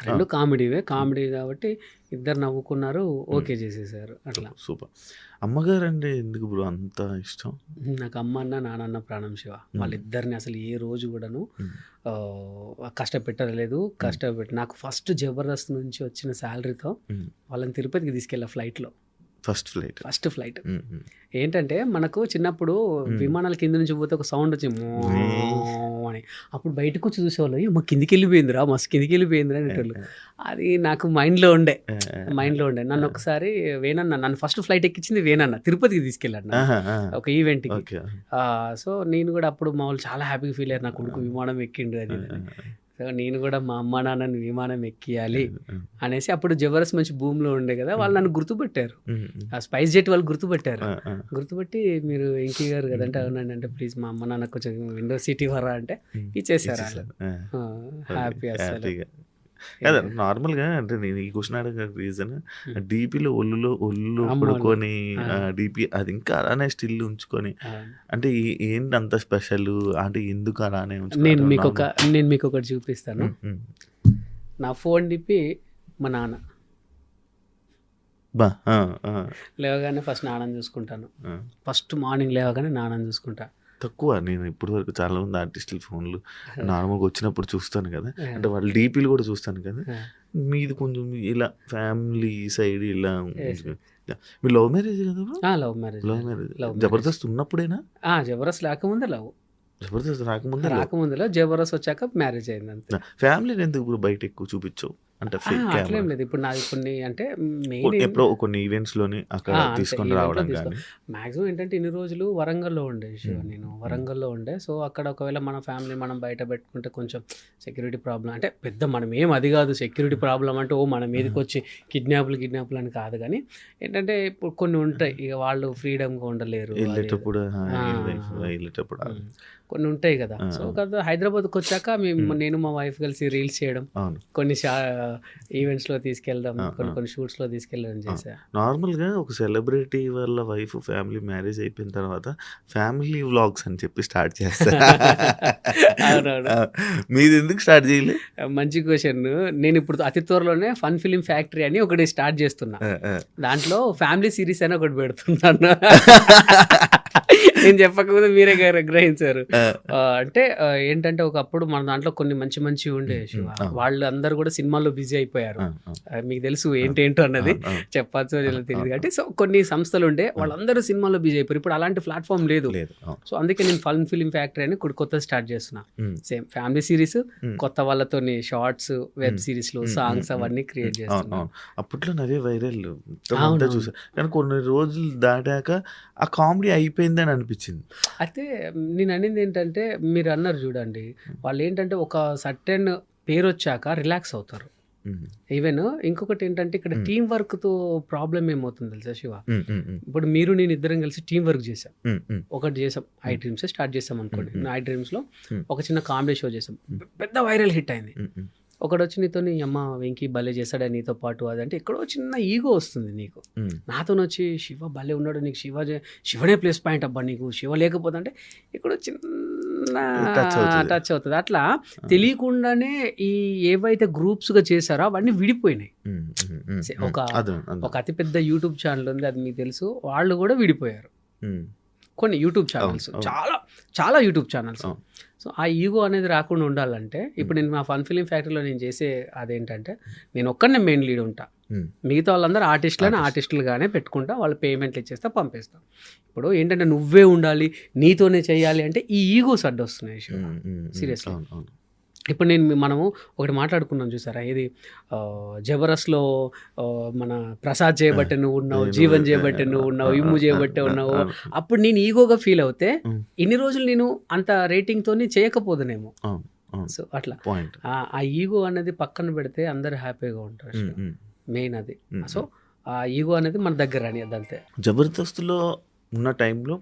2 కామెడీవే. కామెడీ కాబట్టి ఇద్దరు నవ్వుకున్నారు, ఓకే చేసేసారు అట్లా. సూపర్. అమ్మగారు అంటే ఎందుకు బ్రో అంత ఇష్టం? నాకు అమ్మ అన్న నాన్న ప్రాణం శివ. వాళ్ళిద్దరిని అసలు ఏ రోజు కూడాను ఉమ్, కష్టపెట్టలేదు. నాకు ఫస్ట్ జబర్దస్త్ నుంచి వచ్చిన శాలరీతో ఉమ్. వాళ్ళని తిరుపతికి తీసుకెళ్ళా ఫ్లైట్లో. First flight. ఫస్ట్ ఫ్లైట్ ఉమ్, ఉమ్. ఏంటంటే మనకు చిన్నప్పుడు విమానాల కింద నుంచి పోతే ఒక సౌండ్ వచ్చి మో అని, అప్పుడు బయటకు వచ్చి చూసేవాళ్ళు, మా కిందికి వెళ్ళిపోయిందిరా, మస్తు కిందికి వెళ్ళిపోయిందిరా అనేటోళ్ళు. అది నాకు మైండ్లో ఉండే. నన్ను ఒకసారి నన్ను ఫస్ట్ ఫ్లైట్ ఎక్కించింది వేనన్న, తిరుపతికి తీసుకెళ్ళాడు నన్ను ఆహా, ఆ. ఒక ఈవెంట్కి. ఓకే. సో నేను కూడా అప్పుడు మా వాళ్ళు చాలా హ్యాపీగా ఫీల్ అయ్యారు, నా కొడుకు విమానం ఎక్కిండు అది ఇది అని. సో నేను కూడా మా అమ్మ నాన్నని విమానం ఎక్కియాలి అనేసి, అప్పుడు జబర్దస్త్ మంచి భూమిలో ఉండే కదా, వాళ్ళు నన్ను గుర్తుపట్టారు. ఆ స్పైస్ జెట్ వాళ్ళు గుర్తుపట్టారు. గుర్తుపట్టి మీరు ఇంకీ గారు కదంటే అవునండి అంటే, ప్లీజ్ మా అమ్మ నాన్న కొంచెం విండో సీట్ ఇవ్వరా అంటే ఇచ్చేసారు. హ్యాపీ అసలు. హ్యాపీగా కదా. నార్మల్గా అంటే నేను ఈ క్వశ్చన్ అడగ రీజన్, డీపీలో ఒళ్ళు పడుకొని డీపీ అది ఇంకా అలానే స్టిల్ ఉంచుకొని, అంటే ఏంటి అంత స్పెషల్ అంటే ఎందుకు అలానే నేను మీకు ఒకటి చూపిస్తాను. నా ఫోన్ డిపి మా నాన్న. బా లేవగానే ఫస్ట్ నాన్నని చూసుకుంటాను. ఫస్ట్ మార్నింగ్ లేవగానే నాన్నని చూసుకుంటా. తక్కువ. నేను ఇప్పటి వరకు చాలా మంది ఆర్టిస్టుల ఫోన్లు నార్మల్గా వచ్చినప్పుడు చూస్తాను కదా, అంటే వాళ్ళ డీపీలు కూడా చూస్తాను కదా, మీది కొంచెం ఇలా ఫ్యామిలీ సైడ్ ఇలా. మీ లవ్ మ్యారేజ్ కదా? Love marriage. Love marriage. Jabardasth ఉన్నప్పుడేనా? జబర్దస్త్ రాకముందే లవ్. జబర్దస్త్ రాకముందే జబర్దస్త్ వచ్చాక మ్యారేజ్ అయింది అంతే. ఫ్యామిలీని ఎందుకు బయట ఎక్కువ చూపించవు అంటే? అట్లేం లేదు. ఇప్పుడు నాది కొన్ని అంటే ఎప్పుడో కొన్ని ఈవెంట్స్ లోని అక్కడ తీసుకొని రావడం కానీ. మాక్సిమం ఏంటంటే ఇన్ని రోజులు వరంగల్లో ఉండే శివ, నేను వరంగల్లో ఉండే. సో అక్కడ ఒకవేళ మన ఫ్యామిలీ మనం బయట పెట్టుకుంటే కొంచెం సెక్యూరిటీ ప్రాబ్లం, అంటే పెద్ద మనం ఏం అది కాదు సెక్యూరిటీ ప్రాబ్లం అంటే మన మీదకి వచ్చి కిడ్నాపులు అని కాదు, కానీ ఏంటంటే ఇప్పుడు కొన్ని ఉంటాయి, ఇక వాళ్ళు ఫ్రీడమ్గా ఉండలేరు. వెళ్ళేటప్పుడు కొన్ని ఉంటాయి కదా. సో కదా హైదరాబాద్కి వచ్చాక నేను మా వైఫ్ కలిసి రీల్స్ చేయడం, కొన్ని ఈవెంట్స్లో తీసుకెళ్ళడం, కొన్ని షూట్స్లో తీసుకెళ్ళడం చేశా. నార్మల్గా ఒక సెలబ్రిటీ వాళ్ళ వైఫ్ ఫ్యామిలీ మ్యారేజ్ అయిపోయిన తర్వాత ఫ్యామిలీ వ్లాగ్స్ అని చెప్పి స్టార్ట్ చేస్తారు. మీది ఎందుకు స్టార్ట్ చేయలేదు? మంచి క్వశ్చన్. నేను ఇప్పుడు అతి త్వరలోనే ఫన్ ఫిలిం ఫ్యాక్టరీ అని ఒకటి స్టార్ట్ చేస్తున్నా. దాంట్లో ఫ్యామిలీ సిరీస్ అని ఒకటి పెడుతున్నాను. నేను చెప్పకపోతే మీరే గ్రహించారు. అంటే ఏంటంటే ఒకప్పుడు మన దాంట్లో కొన్ని మంచి ఉండే శివ, వాళ్ళు అందరూ కూడా సినిమాల్లో బిజీ అయిపోయారు. మీకు తెలుసు ఏంటేంటో అన్నది చెప్పచ్చు తెలియదు కాబట్టి. సో కొన్ని సంస్థలు ఉండే వాళ్ళందరూ సినిమాల్లో బిజీ అయిపోయారు. ఇప్పుడు అలాంటి ప్లాట్ఫామ్ లేదు. సో అందుకే నేను ఫన్ ఫిలిం ఫ్యాక్టరీ అని కొత్త స్టార్ట్ చేస్తున్నా. సేమ్ ఫ్యామిలీ సిరీస్, కొత్త వాళ్ళతో షార్ట్స్, వెబ్ సిరీస్ లో సాంగ్స్ అవన్నీ క్రియేట్ చేస్తున్నా. అప్పట్లో నవే వైరల్ చూసా, కానీ కొన్ని రోజులు దాటాక ఆ కామెడీ అయిపోయిందని అనిపించింది. అయితే నేను అనేది ఏంటంటే, మీరు అన్నారు చూడండి, వాళ్ళు ఏంటంటే ఒక సర్టెన్ పేరు వచ్చాక రిలాక్స్ అవుతారు. ఈవెన్ ఇంకొకటి ఏంటంటే, ఇక్కడ టీం వర్క్ తో ప్రాబ్లం ఏమవుతుంది తెలుసా శివ? ఇప్పుడు మీరు నేను ఇద్దరం కలిసి టీం వర్క్ చేసాం, ఒకటి చేసాం, ఐ డ్రీమ్స్ స్టార్ట్ చేసాం అనుకోండి. ఐ డ్రీమ్స్ లో ఒక చిన్న కామెడీ షో చేసాం, పెద్ద వైరల్ హిట్ అయింది. ఒకడొచ్చి నీతోని అమ్మ వెంకీ భలే చేస్తాడా నీతో పాటు అదంటే ఎక్కడో చిన్న ఈగో వస్తుంది నీకు. నాతోనొచ్చి శివ భలే ఉన్నాడు నీకు శివనే ప్లస్ పాయింట్ అబ్బా నీకు శివ లేకపోతే అంటే ఎక్కడో చిన్న టచ్ అవుతుంది. అట్లా తెలియకుండానే ఈ ఏవైతే గ్రూప్స్గా చేశారో అవన్నీ విడిపోయినాయి. ఒక అతిపెద్ద యూట్యూబ్ ఛానల్ ఉంది, అది మీకు తెలుసు, వాళ్ళు కూడా విడిపోయారు. కొన్ని యూట్యూబ్ ఛానల్స్, చాలా చాలా యూట్యూబ్ ఛానల్స్. సో ఆ ఈగో అనేది రాకుండా ఉండాలంటే ఇప్పుడు నేను మా ఫన్ ఫిలిం ఫ్యాక్టరీలో నేను చేసే అదేంటంటే నేను ఒక్కనే మెయిన్ లీడ్ ఉంటా, మిగతా వాళ్ళందరూ ఆర్టిస్టులుగానే పెట్టుకుంటా, వాళ్ళు పేమెంట్లు ఇచ్చేస్తా పంపిస్తాం. ఇప్పుడు ఏంటంటే నువ్వే ఉండాలి నీతోనే చేయాలి అంటే ఈ ఈగోస్ అడ్డొస్తున్నాయి సీరియస్లీ. ఇప్పుడు మనము ఒకటి మాట్లాడుకున్నాం చూసారా, ఇది జబరస్లో మన ప్రసాద్ చేయబట్టే నువ్వు ఉన్నావు, జీవన్ చేయబట్టే నువ్వు ఉన్నావు, ఇమ్ము చేయబట్టే ఉన్నావు. అప్పుడు నేను ఈగోగా ఫీల్ అవుతే ఇన్ని రోజులు నేను అంత రేటింగ్తో చేయకపోదునేమో. సో అట్లా ఆ ఈగో అనేది పక్కన పెడితే అందరు హ్యాపీగా ఉంటారు, మెయిన్ అది. సో ఆ ఈగో అనేది మన దగ్గర అని అంతే. జబర్దస్త్లో ఉన్న టైంలో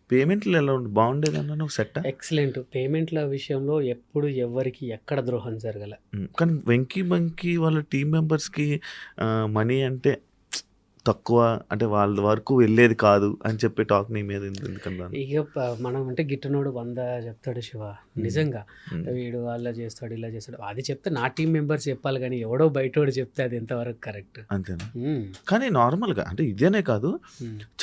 పేమెంట్లు ఎలా ఉండి బాగుండేది అన్న సెట్? ఎక్సలెంట్. పేమెంట్ల విషయంలో ఎప్పుడు ఎవరికి ఎక్కడ ద్రోహం జరగలే. కానీ వెంకీ బంకీ వాళ్ళ టీం మెంబర్స్కి మనీ అంటే తక్కువ, అంటే వాళ్ళ వరకు వెళ్ళేది కాదు అని చెప్పి టాక్ నీ మీద ఎందుకన్నా? ఇక మనం అంటే గిట్టనోడు 100 చెప్తాడు శివ, నిజంగా వీడు అలా చేస్తాడు ఇలా చేస్తాడు అది చెప్తే నా టీం మెంబర్స్ చెప్పాలి, కానీ ఎవడో బయటోడు చెప్తే అది ఎంతవరకు కరెక్ట్? అంతేనా? కానీ నార్మల్గా అంటే ఇదేనే కాదు,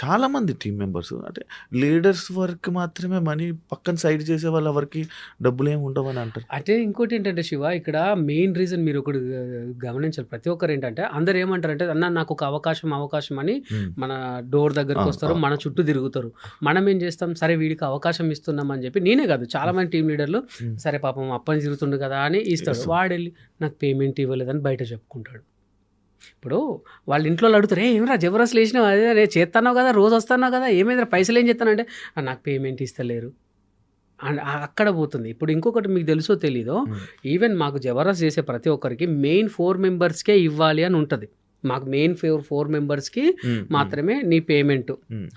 చాలా మంది టీం మెంబర్స్ అంటే లీడర్స్ వరకు మాత్రమే మనీ, పక్కన సైడ్ చేసే వాళ్ళ వరకు డబ్బులు ఏమి ఉండవని అంటారు. అంటే ఇంకోటి ఏంటంటే శివ, ఇక్కడ మెయిన్ రీజన్ మీరు ఒకటి గమనించాలి, ప్రతి ఒక్కరు ఏంటంటే అందరు ఏమంటారంటే అన్న నాకు ఒక అవకాశం అని మన డోర్ దగ్గరకు వస్తారు, మన చుట్టూ తిరుగుతారు. మనం ఏం చేస్తాం, సరే వీడికి అవకాశం ఇస్తున్నాం అని చెప్పి, నేనే కాదు చాలా మంది టీం లీడర్లు సరే పాపం అప్పని తిరుగుతుండు కదా అని ఇస్తాడు, వాడెళ్ళి నాకు పేమెంట్ ఇవ్వలేదని బయట చెప్పుకుంటాడు. ఇప్పుడు వాళ్ళ ఇంట్లో అడుగుతారు, ఏమరా జబర్దస్త్ లేచినావు, అదే చేస్తున్నావు కదా, రోజు వస్తున్నావు కదా, ఏమైందా పైసలు ఏం చేస్తానంటే నాకు పేమెంట్ ఇస్తలేరు అండ్ అక్కడ పోతుంది. ఇప్పుడు ఇంకొకటి మీకు తెలుసో తెలీదో, ఈవెన్ మాకు జబర్దస్త్ చేసే ప్రతి ఒక్కరికి మెయిన్ 4 మెంబర్స్కే ఇవ్వాలి అని ఉంటుంది. మాకు మెయిన్ 4 మెంబర్స్కి మాత్రమే నీ పేమెంట్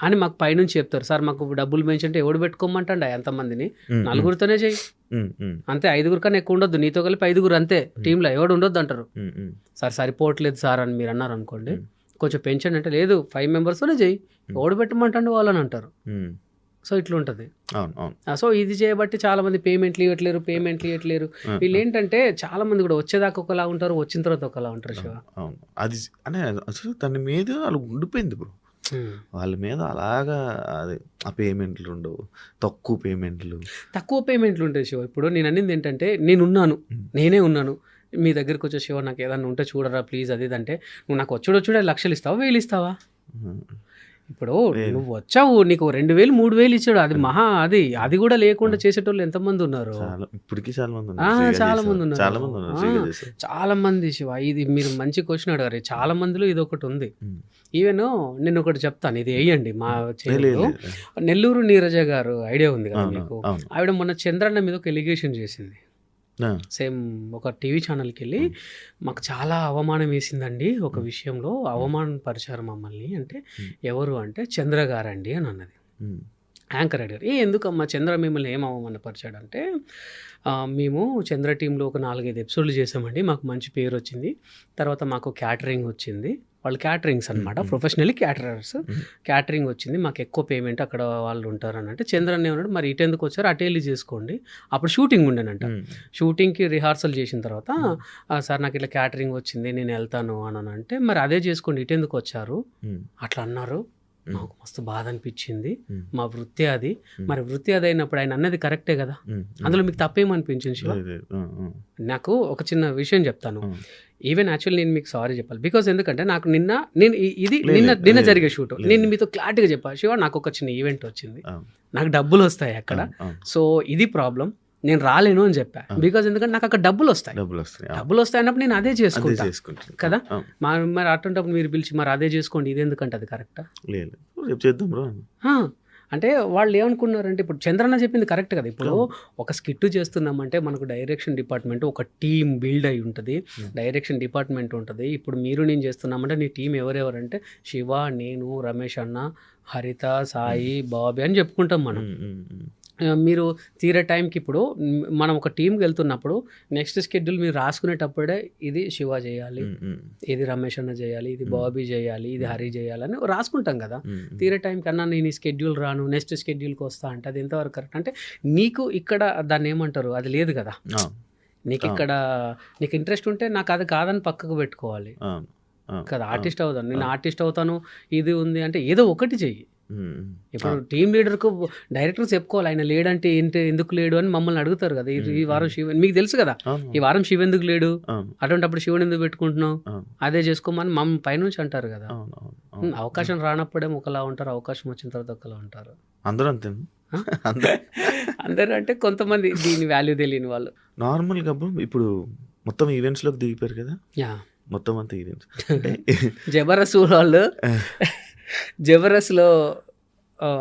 అని మాకు పైనుంచి చెప్తారు. సార్ మాకు డబ్బులు పెంచంటే ఎవడు పెట్టుకోమంటండి ఎంతమందిని, 4గురితోనే చెయ్యి అంతే, 5గురు కన్నా ఎక్కువ ఉండొద్దు, నీతో కలిపి 5గురు అంతే, టీంలో ఎవడు ఉండొద్దు అంటారు. సార్ సరిపోవట్లేదు సార్ అని మీరు అన్నారు అనుకోండి, కొంచెం పెంచండి అంటే లేదు 5 మెంబర్స్తోనే చెయ్యి, ఎవడు పెట్టమంటండి వాళ్ళని అంటారు. సో ఇట్లా ఉంటుంది. సో ఇది చేయబట్టి చాలా మంది పేమెంట్లు ఇవ్వట్లేరు. వీళ్ళు ఏంటంటే చాలా మంది కూడా వచ్చేదాకా ఒకలా ఉంటారు, వచ్చిన తర్వాత ఒకలా ఉంటారు శివ. అది అనే అసలు తన మీద వాళ్ళు ఉండిపోయింది బ్రో, వాళ్ళ మీద అలాగా. అదే ఆ పేమెంట్లు ఉండవు, తక్కువ పేమెంట్లు ఉంటాయి శివ. ఇప్పుడు నేను అనేది ఏంటంటే నేనే ఉన్నాను మీ దగ్గరికి వచ్చే శివ నాకు ఏదన్నా ఉంటే చూడరా ప్లీజ్ అది అంటే, నువ్వు నాకు వచ్చుడే లక్షలు ఇస్తావా 1000 ఇస్తావా? ఇప్పుడు నువ్వు వచ్చావు, నీకు 2000 3000 ఇచ్చాడు, అది మహా, అది కూడా లేకుండా చేసేటోళ్ళు ఎంతమంది ఉన్నారు? చాలా మంది శివ. ఇది మీరు మంచి క్వశ్చన్ అడిగారు. చాలా మందిలో ఇది ఒకటి ఉంది. ఈవెన్ నేను ఒకటి చెప్తాను, ఇది వేయండి మా నెల్లూరు నీరజ గారు ఐడియా ఉంది కదా మీకు, ఆవిడ మొన్న చంద్రన్న మీద ఒక ఎలిగేషన్ చేసింది. సేమ్ ఒక టీవీ ఛానల్కి వెళ్ళి మాకు చాలా అవమానం వేసిందండి, ఒక విషయంలో అవమానం పరిచారు మమ్మల్ని అంటే, ఎవరు అంటే చంద్ర గారండి అని అన్నది. యాంకర్ అడిగారు, ఎందుకమ్మా చంద్ర మిమ్మల్ని ఏం అవమానపరిచాడు అంటే, మేము చంద్ర టీంలో ఒక 4-5 ఎపిసోడ్లు చేసామండి, మాకు మంచి పేరు వచ్చింది, తర్వాత మాకు క్యాటరింగ్ వచ్చింది, వాళ్ళు క్యాటరింగ్స్ అనమాట, ప్రొఫెషనల్లీ క్యాటరింగ్ వచ్చింది, మాకు ఎక్కువ పేమెంట్ అక్కడ వాళ్ళు ఉంటారు అని అంటే, చంద్రన్ ఏమన్నాడు మరి ఇటెందుకు వచ్చారు, అటెళ్ళి చేసుకోండి. అప్పుడు షూటింగ్ ఉండేనంట, షూటింగ్కి రిహార్సల్ చేసిన తర్వాత సార్ నాకు ఇట్లా క్యాటరింగ్ వచ్చింది నేను వెళ్తాను అని అంటే, మరి అదే చేసుకోండి ఇటెందుకు వచ్చారు అట్లా అన్నారు. నాకు మస్తు బాధ అనిపించింది, మా వృత్తి అది, మరి వృత్తి అది అయినప్పుడు ఆయన అన్నది కరెక్టే కదా, అందులో మీకు తప్పేమనిపించింది శివ? నాకు ఒక చిన్న విషయం చెప్తాను, ఈవెన్ యాక్చువల్లీ నేను మీకు సారీ చెప్పాలి, బికాజ్ ఎందుకంటే నాకు నిన్న జరిగే షూట్ నేను మీతో క్లారిటీగా చెప్పాను శివ, నాకు ఒక చిన్న ఈవెంట్ వచ్చింది, నాకు డబ్బులు వస్తాయి అక్కడ, సో ఇది ప్రాబ్లం, నేను రాలేను అని చెప్పా. బికాజ్ ఎందుకంటే నాకు అక్కడ డబ్బులు వస్తాయి అన్నప్పుడు నేను అదే చేసుకుంటాను కదా. మరి అటువంటిప్పుడు మీరు పిలిచి మరి అదే చేసుకోండి ఇది ఎందుకంటే అది కరెక్టా? అంటే వాళ్ళు ఏమనుకున్నారంటే, ఇప్పుడు చంద్రన్న చెప్పింది కరెక్ట్ కదా. ఇప్పుడు ఒక స్కిట్ చేస్తున్నామంటే మనకు డైరెక్షన్ డిపార్ట్మెంట్, ఒక టీం బిల్డ్ అయి ఉంటుంది, డైరెక్షన్ డిపార్ట్మెంట్ ఉంటుంది. ఇప్పుడు నేను చేస్తున్నామంటే నీ టీం ఎవరెవరంటే శివ, నేను, రమేష్ అన్న, హరిత, సాయి, బాబీ అని చెప్పుకుంటాం మనం మీరు తీరే టైంకి ఇప్పుడు మనం ఒక టీంకి వెళ్తున్నప్పుడు నెక్స్ట్ షెడ్యూల్ మీరు రాసుకునేటప్పుడే ఇది శివ చేయాలి, ఇది రమేష్ అన్న చేయాలి, ఇది బాబీ చేయాలి, ఇది హరి చేయాలని రాసుకుంటాం కదా. తీరే టైం కన్నా నేను ఈ షెడ్యూల్ రాను నెక్స్ట్ షెడ్యూల్కి వస్తా అంటే అది ఎంతవరకు కరెక్ట్? అంటే నీకు ఇక్కడ దాన్ని ఏమంటారు, అది లేదు కదా. నీకు ఇక్కడ నీకు ఇంట్రెస్ట్ ఉంటే నాకు అది కాదని పక్కకు పెట్టుకోవాలి కదా. ఆర్టిస్ట్ అవుతాను, నేను ఆర్టిస్ట్ అవుతాను, ఇది ఉంది అంటే ఏదో ఒకటి చెయ్యి. ఇప్పుడు టీమ్ లీడర్కు డైరెక్టర్ చెప్పుకోవాలి, ఆయన లేడంటే ఏంటి, ఎందుకు లేడు అని మమ్మల్ని అడుగుతారు కదా. ఈ వారం శివ మీకు తెలుసు కదా, ఈ వారం శివ ఎందుకు లేడు, అటువంటిప్పుడు శివుని ఎందుకు పెట్టుకుంటున్నావు, అదే చేసుకోమని మమ్మల్ని పైనుంచి అంటారు కదా. అవకాశం రానప్పుడేమో ఒకలా ఉంటారు, అవకాశం వచ్చిన తర్వాత ఒకలా ఉంటారు. అందరూ అంతే. అందరూ అంటే కొంతమంది దీని వాల్యూ తెలియని వాళ్ళు. నార్మల్గా ఇప్పుడు మొత్తం ఈవెంట్స్లోకి దిగిపోయారు కదా. మొత్తం అంతా ఈవెంట్స్ అంటే జబర్దస్త్ వాళ్ళు జబర్దస్త్లో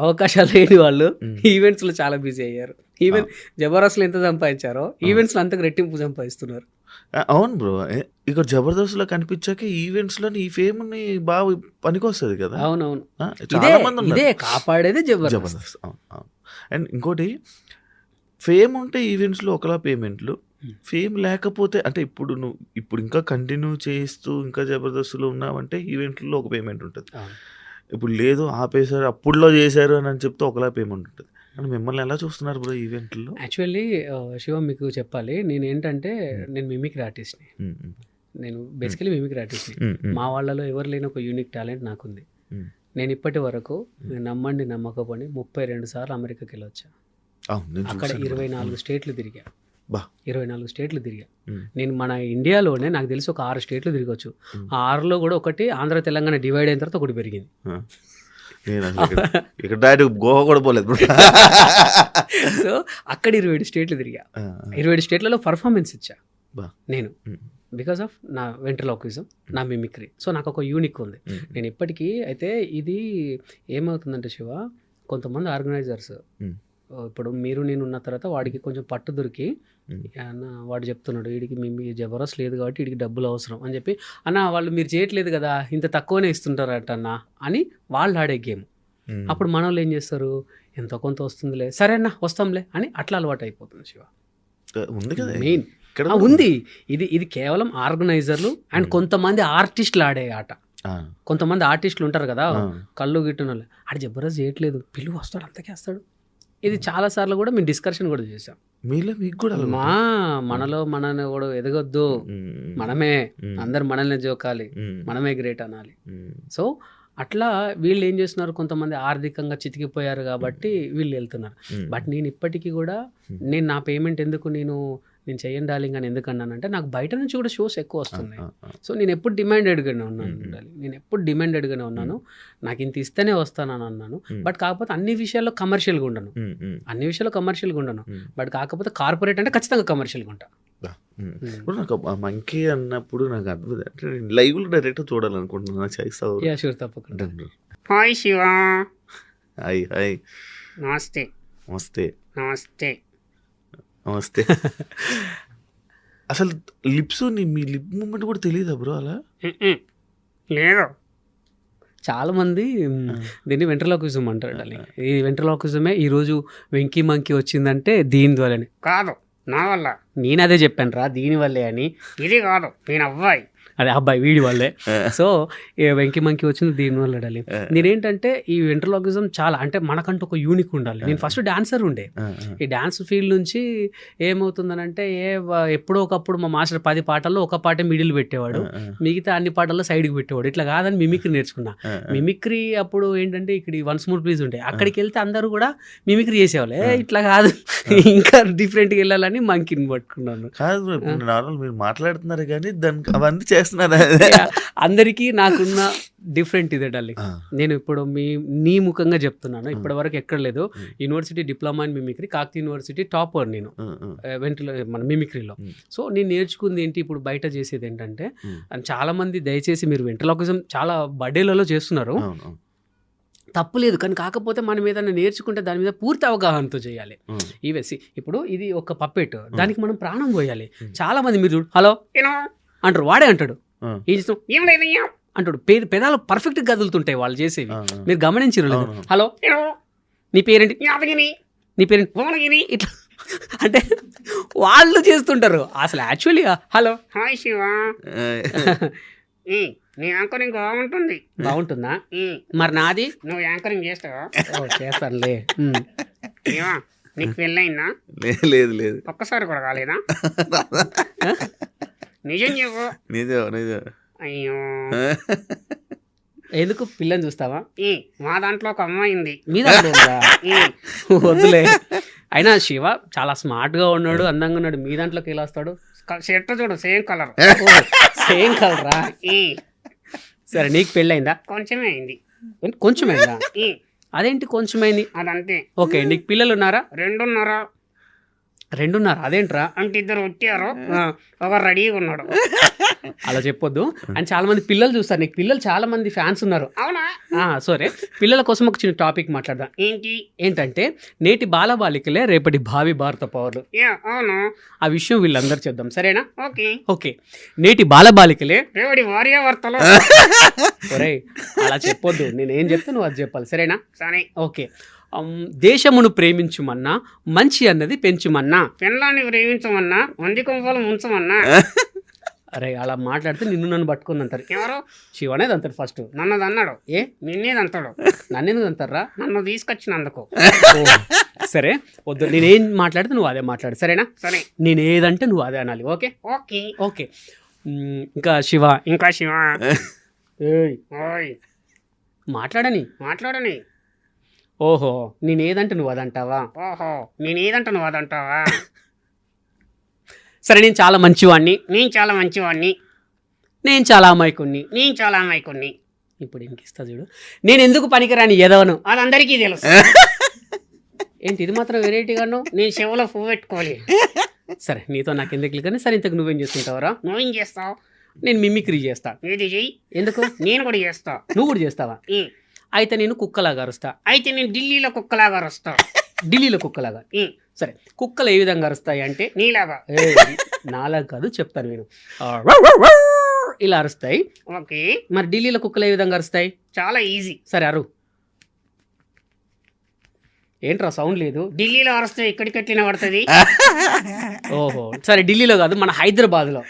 అవకాశాలు లేని వాళ్ళు ఈవెంట్స్లో చాలా బిజీ అయ్యారు. ఈవెన్ జబర్దస్త్లో ఎంత సంపాదించారో ఈవెంట్స్లో అంతకు రెట్టింపు సంపాదిస్తున్నారు. అవును బ్రో, ఇక్కడ జబర్దస్త్లో కనిపించాక ఈవెంట్స్లో ఈ ఫేమ్ బాగా పనికొస్తుంది కదా. అవునవును, చాలా మంది ఇదే కాపాడేది జబర్దస్త్. అండ్ ఇంకోటి, ఫేమ్ ఉంటే ఈవెంట్స్లో ఒకలా పేమెంట్లు, ఫేమ్ లేకపోతే అంటే ఇప్పుడు ఇంకా కంటిన్యూ చేస్తూ ఇంకా జబర్దస్త్లో ఉన్నామంటే ఈవెంట్లో ఒక పేమెంట్ ఉంటుంది. ఇప్పుడు లేదు ఆపేశారు అప్పుడులో చేశారు అని చెప్తే ఒకలా పేమెంట్ ఉంటుంది. అండ్ మిమ్మల్ని ఎలా చూస్తున్నారు బ్రో ఈవెంట్లో? యాక్చువల్లీ శివ మీకు చెప్పాలి, నేను ఏంటంటే నేను మిమిక్రీ ఆర్టిస్ట్ని. నేను బేసికలీ మిమిక్రీ ఆర్టిస్ట్ని. మా వాళ్ళలో ఎవరు లేని ఒక యూనిక్ టాలెంట్ నాకుంది. నేను ఇప్పటి వరకు నమ్మండి నమ్మకపోండి 32 సార్లు అమెరికాకి వెళ్ళొచ్చా. అక్కడ 24 స్టేట్లు తిరిగా. 24 స్టేట్లు తిరిగా. నేను మన ఇండియాలోనే నాకు తెలిసి ఒక 6 స్టేట్లు తిరగచ్చు. ఆ 6లో కూడా ఒకటి ఆంధ్ర తెలంగాణ డివైడ్ అయిన తర్వాత ఒకటి పెరిగింది. గోవా కూడా పోలేదు. సో అక్కడ 27 స్టేట్లు తిరిగా. 27 స్టేట్లలో పర్ఫార్మెన్స్ ఇచ్చా నేను, బికాస్ ఆఫ్ నా వెంట్రలోక్విజం, నా మిమిక్రీ. సో నాకు ఒక యూనిక్ ఉంది. నేను ఇప్పటికీ అయితే ఇది ఏమవుతుందంటే శివ, కొంతమంది ఆర్గనైజర్స్ ఇప్పుడు మీరు నేను ఉన్న తర్వాత వాడికి కొంచెం పట్టు దొరికి వాడు చెప్తున్నాడు, వీడికి మీ జబర్దస్త్ లేదు కాబట్టి వీడికి డబ్బులు అవసరం అని చెప్పి, అన్న వాళ్ళు మీరు చేయట్లేదు కదా ఇంత తక్కువనే ఇస్తుంటారట అన్న అని వాళ్ళు ఆడే గేమ్. అప్పుడు మన వాళ్ళు ఏం చేస్తారు, ఎంతో కొంత వస్తుందిలే సరే అన్న వస్తాంలే అని అట్లా అలవాటు అయిపోతుంది శివ. మెయిన్ ఉంది ఇది కేవలం ఆర్గనైజర్లు అండ్ కొంతమంది ఆర్టిస్టులు ఆడే ఆట. కొంతమంది ఆర్టిస్టులు ఉంటారు కదా కళ్ళు గిట్టున వాళ్ళు, ఆడు జబర్దస్త్ చేయట్లేదు పిలువ వస్తాడు అంతకే వస్తాడు. ఇది చాలా సార్లు కూడా మేము డిస్కషన్ కూడా చేసాం. మీకు కూడా మనలో మనల్ని కూడా ఎదగొద్దు, మనమే అందరు మనల్ని జోకాలి, మనమే గ్రేట్ అనాలి. సో అట్లా వీళ్ళు ఏం చేస్తున్నారు, కొంతమంది ఆర్థికంగా చితికిపోయారు కాబట్టి వీళ్ళు వెళ్తున్నారు. బట్ నేను ఇప్పటికీ కూడా నేను నా పేమెంట్ ఎందుకు నేను చెయ్యను డార్లింగ్ అని ఎందుకు అన్నానంటే, నాకు బయట నుంచి కూడా షోస్ ఎక్కువ వస్తున్నాయి. సో నేను ఎప్పుడు డిమాండెడ్గానే ఉన్నాను డార్లింగ్, నేను ఎప్పుడు డిమాండెడ్గానే ఉన్నాను, నాకు ఇంత ఇస్తేనే వస్తానని అన్నాను. బట్ కాకపోతే అన్ని విషయాల్లో కమర్షియల్గా ఉండను, అన్ని విషయాల్లో కమర్షియల్గా ఉండను. బట్ కాకపోతే కార్పొరేట్ అంటే ఖచ్చితంగా కమర్షియల్గా ఉంటా. ఇప్పుడు నాకు మంకీ అన్నప్పుడు నాకు అర్థం అంటే లైవ్లో డైరెక్ట్ చూడాలనుకుంటున్నాను. చేస్తావు? యా షూర్, తప్పకుండా. హాయ్ శివ. Hi hi. నమస్తే. నమస్తే. నమస్తే. నమస్తే. అసలు లిప్స్ మీ లిప్ మూమెంట్ కూడా తెలియదా బ్రో? అలా లేదు. చాలా మంది దీన్ని వెంట్రలోక్విజం అంటారు డార్లింగ్. ఈ వెంట్రలోక్విజమే ఈరోజు వెంకీ మంకీ వచ్చిందంటే దీని ద్వారానే. కాదు, నా వల్ల. నేను అదే చెప్పాను రా, దీనివల్లే అని. ఇది కాదు, నేను అబ్బాయి. అదే అబ్బాయి వీడి వాళ్ళే. సో వెంకీ మంకీ వచ్చింది దీనివల్ల డార్లింగ్. నేనేంటంటే ఈ వెంట్రలోక్విజం చాలా అంటే మనకంటూ ఒక యూనిక్ ఉండాలి. నేను ఫస్ట్ డాన్సర్ ఉండే, ఈ డాన్స్ ఫీల్డ్ నుంచి ఏమవుతుందనంటే ఎప్పుడో ఒకప్పుడు మా మాస్టర్ 10 పాటల్లో ఒక పాటే మిడిల్ పెట్టేవాడు, మిగతా అన్ని పాటల్లో సైడ్కి పెట్టేవాడు. ఇట్లా కాదని మిమిక్రీ నేర్చుకున్నా. మిమిక్రీ అప్పుడు ఏంటంటే ఇక్కడ వన్స్ మోర్ ప్లీజ్ ఉండే, అక్కడికి వెళ్తే అందరూ కూడా మిమిక్రీ చేసేవాళ్ళు. ఇట్లా కాదు ఇంకా డిఫరెంట్గా వెళ్ళాలని మంకీని పట్టుకున్నాను. కాదు నార్మల్ మీరు మాట్లాడుతున్నారు కానీ దానికి అవన్నీ చేస్తున్నారు. అందరికీ నాకున్న డిఫరెంట్ ఇదే డార్లింగ్. నేను ఇప్పుడు నీ ముఖంగా చెప్తున్నాను, ఇప్పటి వరకు ఎక్కడ లేదు. University diploma in mimicry, Kakatiya university topper నేను మన మిమిక్రీలో. సో నేను నేర్చుకుంది ఏంటి, ఇప్పుడు బయట చేసేది ఏంటంటే, చాలా మంది దయచేసి మీరు వెంట్రలోక్విజం చాలా బర్త్డేలలో చేస్తున్నారు, తప్పు లేదు. కానీ కాకపోతే మనం ఏదైనా నేర్చుకుంటే దాని మీద పూర్తి అవగాహనతో చేయాలి. ఈవెసి ఇప్పుడు ఇది ఒక పప్పెట్, దానికి మనం ప్రాణం పోయాలి. చాలా మంది మీరు చూడు హలో అంటారు, వాడే అంటాడు ఏం చేస్తాం అంటాడు, పెదాలు పర్ఫెక్ట్గా కదులుతుంటాయి వాళ్ళు చేసేవి. మీరు గమనించారు లేదు? హలో నీ పేరేంటి నీ పేరు భువనగిరి ఇట్లా అంటే వాళ్ళు చేస్తుంటారు. అసలు యాక్చువల్లీ హలో హాయ్ శివ. నీ యాంకరింగ్ బాగుంటుంది. బాగుంటుందా? మరి నాది నువ్వు యాంకరింగ్ చేస్తావా? చేస్తానులే. శివ, నీకు పెళ్ళయిందా? లేదు లేదు. ఒక్కసారి కూడా కాలేదా? నిజం చెప్పు. నిజం. అయ్యో, ఎందుకు పిల్లని చూస్తావా? మా దాంట్లో ఒక అమ్మాయి ఉంది. మీ దాంట్లో ఉందా? వద్దులే. అయినా శివ చాలా స్మార్ట్ గా ఉన్నాడు, అందంగా ఉన్నాడు. మీ దాంట్లోకి ఎలా వస్తాడు? షర్ట్ చూడు, సేమ్ కలర్. సేమ్ కలరా? సరే, నీకు పెళ్ళయిందా? కొంచెమే అయింది. కొంచెమైందా? అదేంటి కొంచెమైంది? అదంతే. ఓకే, నీకు పిల్లలు ఉన్నారా? 2.5. 2.5? అదేంట్రా? అంటే 2 వచ్చారు, ఒక రెడీగా ఉన్నాడు. అలా చెప్పొద్దు. అండ్ చాలా మంది పిల్లలు చూస్తారు. నీకు పిల్లలు చాలా మంది ఫ్యాన్స్ ఉన్నారు. అవునా? సరే, పిల్లల కోసం ఒక చిన్న టాపిక్ మాట్లాడదాం. ఏంటంటే నేటి బాలబాలికలే రేపటి భావి భారత పౌరులు. అవును. ఆ విషయం వీళ్ళందరూ చేద్దాం, సరేనా? ఓకే. నేటి బాలబాలికలే రేపటి భార్యాభర్తలు. ఒరేయ్, అలా చెప్పొద్దు. నేనేం చెప్తే నువ్వు అది చెప్పాలి, సరేనా? సరే. ఓకే. దేశమును ప్రేమించుమన్నా, మంచి అన్నది పెంచుమన్నా, పెళ్ళాన్ని ప్రేమించమన్నా, వంది కొంపలు ముంచమన్నా. అరే, అలా మాట్లాడితే నిన్ను నన్ను పట్టుకుని అంటారు. ఎవరు? శివనేది అంటారు ఫస్ట్. నన్ను అన్నాడు. నిన్నేది అంటాడు. నన్నెందుకు అంటారా? నన్ను తీసుకొచ్చినందుకు. సరే, వద్దు. నేనేం మాట్లాడితే నువ్వు అదే మాట్లాడు, సరేనా? సరే. నేనేదంటే నువ్వు అదే అనాలి. ఓకే. ఇంకా శివ. మాట్లాడని. ఓహో, నేనేదంటే నువ్వు అదంటావా? సరే, నేను చాలా మంచివాణ్ణి. నేను చాలా అమాయకుణ్ణి. ఇప్పుడు ఇంకిస్తా చూడు. నేను ఎందుకు పనికిరాని ఎదవను? అది అందరికీ తెలుసు. ఏంటి ఇది మాత్రం వెరైటీగాను? నేను చెవులో పువ్వు పెట్టుకోవాలి. సరే, నీతో నాకు ఎందుకు కానీ. సరే, ఇంతకు నువ్వేం చేస్తుంటావరా? నువ్వేం చేస్తావు? నేను మిమిక్రీ చేస్తా. ఏది చెయ్యి. ఎందుకు? నేను కూడా చేస్తా. నువ్వు కూడా చేస్తావా? అయితే నేను కుక్కలాగా అరుస్తా. అయితే నేను ఢిల్లీలో కుక్కలాగా అరుస్తా. ఢిల్లీలో కుక్కలాగా? సరే, కుక్కలు ఏ విధంగా అరుస్తాయి అంటే నీలాగా. నాలాగా కాదు, చెప్తాను నేను. ఇలా అరుస్తాయి. ఓకే. మరి ఢిల్లీలో కుక్కలు ఏ విధంగా అరుస్తాయి? చాలా ఈజీ. సరే, అరు. ఏంట్రా సౌండ్ లేదు? ఢిల్లీలో అరుస్తే ఎక్కడికి ఎట్లిన పడుతుంది. ఓహో, సరే. ఢిల్లీలో కాదు, మన హైదరాబాద్లో,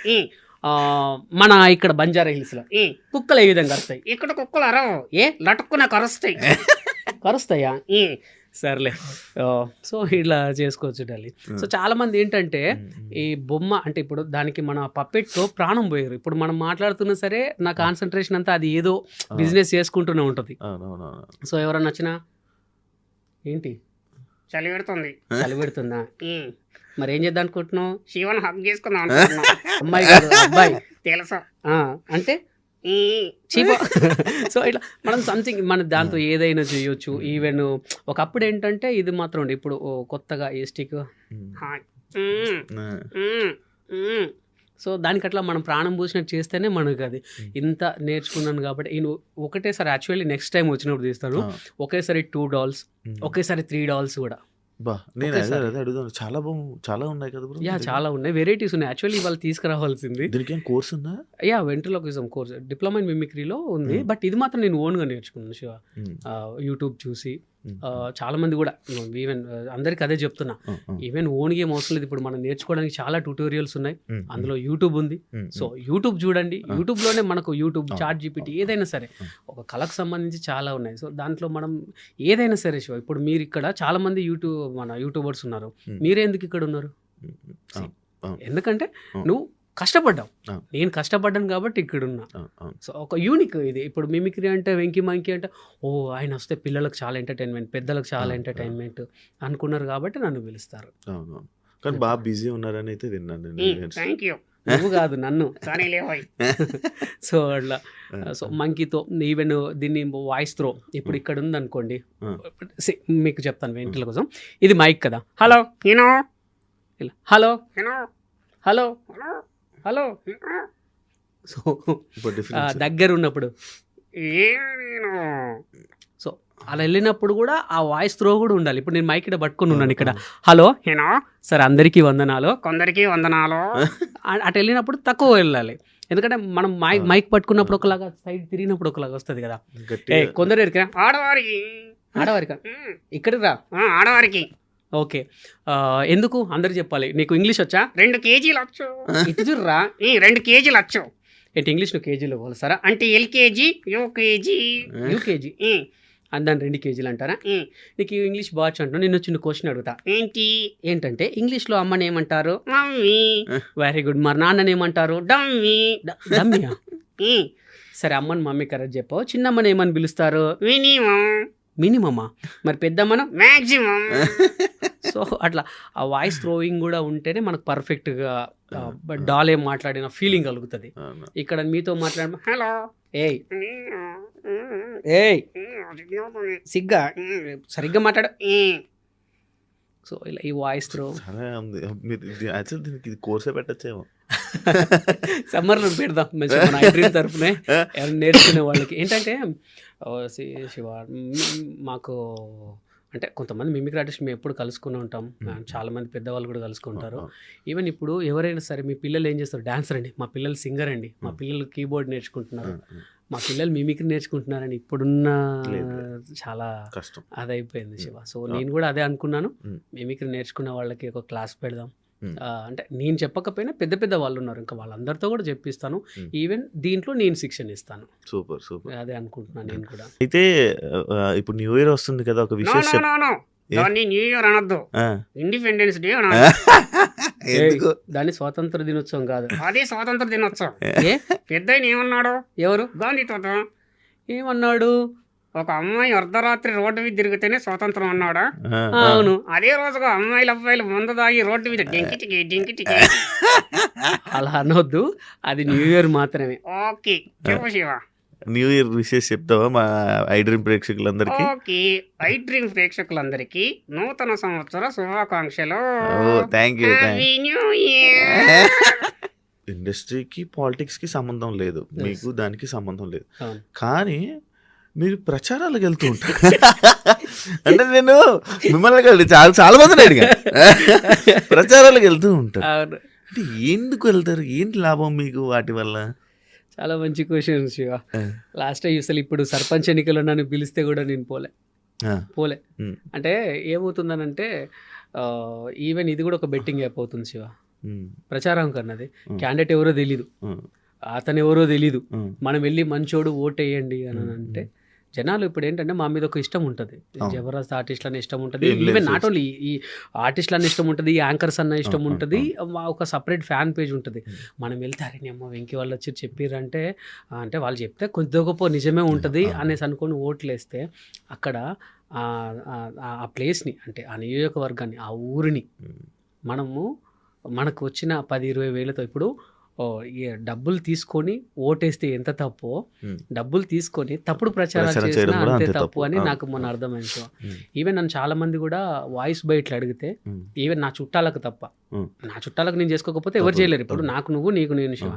మన ఇక్కడ బంజారా హిల్స్ లో కుక్కలు ఏ విధంగా అరుస్తాయి? ఇక్కడ కుక్కలు అరవు. లటుక్కున కరుస్తాయి. కరుస్తాయా? సర్లే. సో ఇలా చేసుకోవచ్చు డాలి. సో చాలా మంది ఏంటంటే ఈ బొమ్మ అంటే ఇప్పుడు దానికి మన పప్పెట్తో ప్రాణం పోయారు. ఇప్పుడు మనం మాట్లాడుతున్నా సరే నా కాన్సన్ట్రేషన్ అంతా అది ఏదో బిజినెస్ చేసుకుంటూనే ఉంటుంది. సో ఎవరన్నా వచ్చినా ఏంటి చలి పెడుతుందా? మరి ఏం చేద్దాం అనుకుంటున్నావు? శివన్ హక్ చేసుకుందాం. అమ్మాయి కాదు, అబ్బాయి. తెలుసా? అంటే సో ఇట్లా మనం సంథింగ్ మన దాంతో ఏదైనా చేయొచ్చు. ఈవెన్ ఒకప్పుడు ఏంటంటే ఇది మాత్రం ఉండే, ఇప్పుడు కొత్తగా ఈ స్టిక్. సో దానికి అట్లా మనం ప్రాణం పూసినట్టు చేస్తేనే మనకు అది ఇంత నేర్చుకున్నాను కాబట్టి నేను ఒకటేసారి యాక్చువల్లీ నెక్స్ట్ టైం వచ్చినప్పుడు తీస్తాను. ఒకేసారి 2 dolls, ఒకేసారి 3 dolls కూడా. నేను అడుగుతాను. చాలా ఉన్నాయి కదా బ్రో? చాలా ఉన్నాయి, వెరైటీస్ ఉన్నాయి. యాక్చువల్లీ వాళ్ళు తీసుకురావాల్సింది. దీనికి కోర్స్ ఉందా? వెంట్రిలోకిజం కోర్స్, డిప్లొమా ఇన్ మిమిక్రీలో ఉంది. బట్ ఇది మాత్రం నేను ఓన్గా నేర్చుకున్నాను శివ. యూట్యూబ్ చూసి చాలా మంది కూడా ఈవెన్ అందరికి అదే చెప్తున్నా. ఈవెన్ ఓన్గా ఏం అవసరం లేదు. ఇప్పుడు మనం నేర్చుకోవడానికి చాలా ట్యూటోరియల్స్ ఉన్నాయి. అందులో యూట్యూబ్ ఉంది. సో యూట్యూబ్ చూడండి. యూట్యూబ్లోనే మనకు యూట్యూబ్, చాట్ జీపీటీ ఏదైనా సరే ఒక కళకు సంబంధించి చాలా ఉన్నాయి. సో దాంట్లో మనం ఏదైనా సరే శివ. ఇప్పుడు మీరు ఇక్కడ చాలా మంది మన యూట్యూబర్స్ ఉన్నారు. మీరే ఎందుకు ఇక్కడ ఉన్నారు? ఎందుకంటే నువ్వు కష్టపడ్డావు, నేను కష్టపడ్డాను కాబట్టి ఇక్కడ ఉన్నా. సో ఒక యూనిక్ ఇది. ఇప్పుడు మిమిక్రీ అంటే వెంకీ మంకీ అంటే ఆయన వస్తే పిల్లలకు చాలా ఎంటర్టైన్మెంట్, పెద్దలకు చాలా ఎంటర్టైన్మెంట్ అనుకున్నారు కాబట్టి నన్ను పిలుస్తారు. కానీ బాగా బిజీ ఉన్నారని అయితే విన్నాను. నువ్వు కాదు, నన్ను. సో అట్లా. సో మంకీతో ఈవెన్ దీన్ని వాయిస్ త్రో ఇప్పుడు ఇక్కడ ఉంది అనుకోండి. మీకు చెప్తాను వెంటల కోసం. ఇది మైక్ కదా. Hello hello hello hello. So దగ్గర ఉన్నప్పుడు సో అలా వెళ్ళినప్పుడు కూడా ఆ వాయిస్ త్రో కూడా ఉండాలి. ఇప్పుడు నేను మైక్ ఇక్కడ పట్టుకుని ఉన్నాను ఇక్కడ. హలో సార్, అందరికీ వందనాలు. కొందరికి వందనాలు. అటు వెళ్ళినప్పుడు తక్కువ వెళ్ళాలి. ఎందుకంటే మనం మైక్ పట్టుకున్నప్పుడు ఒకలాగా, సైడ్ తిరిగినప్పుడు ఒకలాగా వస్తుంది కదా. కొందరు ఆడవారికి ఇక్కడ రా. ఆడవారికి ఓకే. ఎందుకు అందరికి చెప్పాలి? నీకు ఇంగ్లీష్ వచ్చా? 2 కేజీలు వచ్చు. ఇటు చూడరా. 2 కేజీలు వచ్చు. ఏంటి ఇంగ్లీష్లో కేజీలో పోలుస్తారా? అంటే ఎల్కేజీ యూకేజీ. యూకేజీ దాన్ని 2 కేజీలు అంటారా? నీకు ఇంగ్లీష్ బాగా అంటున్నావు. నిన్ను చిన్న క్వశ్చన్ అడుగుతా. ఏంటి? ఏంటంటే ఇంగ్లీష్లో అమ్మని ఏమంటారు? మమ్మీ. Very good. మరి నాన్నని ఏమంటారు? డమ్మీ. డమ్మియా? సరే, అమ్మని మమ్మీ కరెక్ట్ చెప్పావు. చిన్నమ్మని ఏమని పిలుస్తారు? మినిమం. మినిమమా? మరి పెద్దమ్మను? మ్యాక్సిమం. సో అట్లా ఆ వాయిస్ థ్రోయింగ్ కూడా ఉంటేనే మనకు పర్ఫెక్ట్గా డాల్ ఏం మాట్లాడిన ఫీలింగ్ కలుగుతుంది. ఇక్కడ మీతో మాట్లాడ హలో. ఏయ్ ఏయ్ సిగ్గా సరిగ్గా మాట్లాడ. సో ఇలా ఈ వాయిస్ త్రో చాలా ఉంది. మీరు యాక్చువల్ దీనికి ఇది కోర్సే పెట్టచ్చేమో. సమ్మర్లో పెడదాం మంచిగా మన ఐ డ్రీమ్ తరఫునే నేర్చుకునే వాళ్ళకి. ఏంటంటే శివ మాకు అంటే కొంతమంది మిమిక్రీ ఆర్టిస్ట్ మేము ఎప్పుడు కలుసుకుని ఉంటాం. చాలామంది పెద్దవాళ్ళు కూడా కలుసుకుంటారు. ఈవెన్ ఇప్పుడు ఎవరైనా సరే మీ పిల్లలు ఏం చేస్తారు? డాన్సర్ అండి, మా పిల్లలు సింగర్ అండి, మా పిల్లలు కీబోర్డ్ నేర్చుకుంటున్నారు, మా పిల్లలు మిమిక్రీ నేర్చుకుంటున్నారని ఇప్పుడున్న చాలా కష్టం అదైపోయింది శివ. సో నేను కూడా అదే అనుకున్నాను, మిమిక్రీ నేర్చుకున్న వాళ్ళకి ఒక క్లాస్ పెడదాం. అంటే నేను చెప్పకపోయినా పెద్ద పెద్ద వాళ్ళు ఉన్నారు, ఇంకా వాళ్ళందరితో కూడా చెప్పిస్తాను. ఈవెన్ దీంట్లో నేను శిక్షణ ఇస్తాను. Super super. అదే అనుకుంటున్నాను నేను కూడా. అయితే ఇప్పుడు న్యూ ఇయర్ వస్తుంది కదా, ఒక విశేష దాన్ని న్యూ ఇయర్ అనొద్దు, ఇండిపెండెన్స్ డే అనాలి. దాన్ని స్వాతంత్ర దినోత్సవం కాదు, అదే స్వాతంత్ర దినోత్సవం. పెద్ద ఏమన్నాడు? ఎవరు? గాంధీ తాత ఏమన్నాడు? ఒక అమ్మాయి అర్ధరాత్రి రోడ్డు మీద తిరిగితేనే స్వాతంత్రం అన్నాడా? అవును. అదే రోజుగా అమ్మాయిలు అబ్బాయిలు ముందు దాగి రోడ్డు మీద డింకిటికి డింకిటికి. అలా అనొద్దు, అది న్యూ ఇయర్ మాత్రమే. ఓకే చెప్పు శివ. న్యూ ఇయర్ విషెస్ చెప్తావా మా ఐ డ్రీమ్ ప్రేక్షకులందరికీ? ఓకే, ఐ డ్రీమ్ ప్రేక్షకులందరికీ నూతన సంవత్సర శుభాకాంక్షలు. Thank you. Happy new year. ఇండస్ట్రీకి పాలిటిక్స్కి సంబంధం లేదు, మీకు దానికి సంబంధం లేదు, అవును. కానీ మీరు ప్రచారాలకు వెళ్తూ ఉంటారు. అంటే నేను మిమ్మల్ని కాదు, చాలా మంది అడిగా ప్రచారాలకు వెళ్తూ ఉంటారు. అవును. అంటే ఎందుకు వెళ్తారు? ఏంటి లాభం మీకు వాటి వల్ల? చాలా మంచి క్వశ్చన్ శివ. లాస్ట్ అసలు ఇప్పుడు సర్పంచ్ ఎన్నికలు నన్ను పిలిస్తే కూడా నేను పోలే. అంటే ఏమవుతుందనంటే ఈవెన్ ఇది కూడా ఒక బెట్టింగ్ యాప్ అవుతుంది శివ. ప్రచారం కన్నది క్యాండిడేట్ ఎవరో తెలీదు, అతను ఎవరో తెలీదు, మనం వెళ్ళి మంచోడు ఓటేయండి అని అంటే జనాలు ఇప్పుడు ఏంటంటే మా మీద ఒక ఇష్టం ఉంటుంది, జబర్దస్త్ ఆర్టిస్టులని ఇష్టం ఉంటుంది, ఈవెన్ నాట్ ఓన్లీ ఈ ఆర్టిస్టులని ఇష్టం ఉంటుంది, యాంకర్స్ అన్న ఇష్టం ఉంటుంది, ఒక సపరేట్ ఫ్యాన్ పేజ్ ఉంటుంది. మనం వెళ్తే అరే అమ్మ వెంకీ వాళ్ళు వచ్చి చెప్పారంటే అంటే వాళ్ళు చెప్తే కొద్ది గొప్ప నిజమే ఉంటుంది అనేసి అనుకొని ఓట్లు వేస్తే అక్కడ ఆ ప్లేస్ని అంటే ఆ నియోజకవర్గాన్ని ఆ ఊరిని మనకు వచ్చిన 10-20 వేలతో ఇప్పుడు డబ్బులు తీసుకొని ఓటేస్తే ఎంత తప్పో డబ్బులు తీసుకొని తప్పుడు ప్రచారం చేసినా అంతే తప్పు అని నాకు మొన్న అర్థమైంది. సో ఈవెన్ నన్ను చాలా మంది కూడా వాయిస్ బయటలు అడిగితే ఈవెన్ నా చుట్టాలకు తప్ప, నా చుట్టాలకు నేను చేసుకోకపోతే ఎవరు చేయలేరు. ఇప్పుడు నాకు నువ్వు నీకు నేను శివ.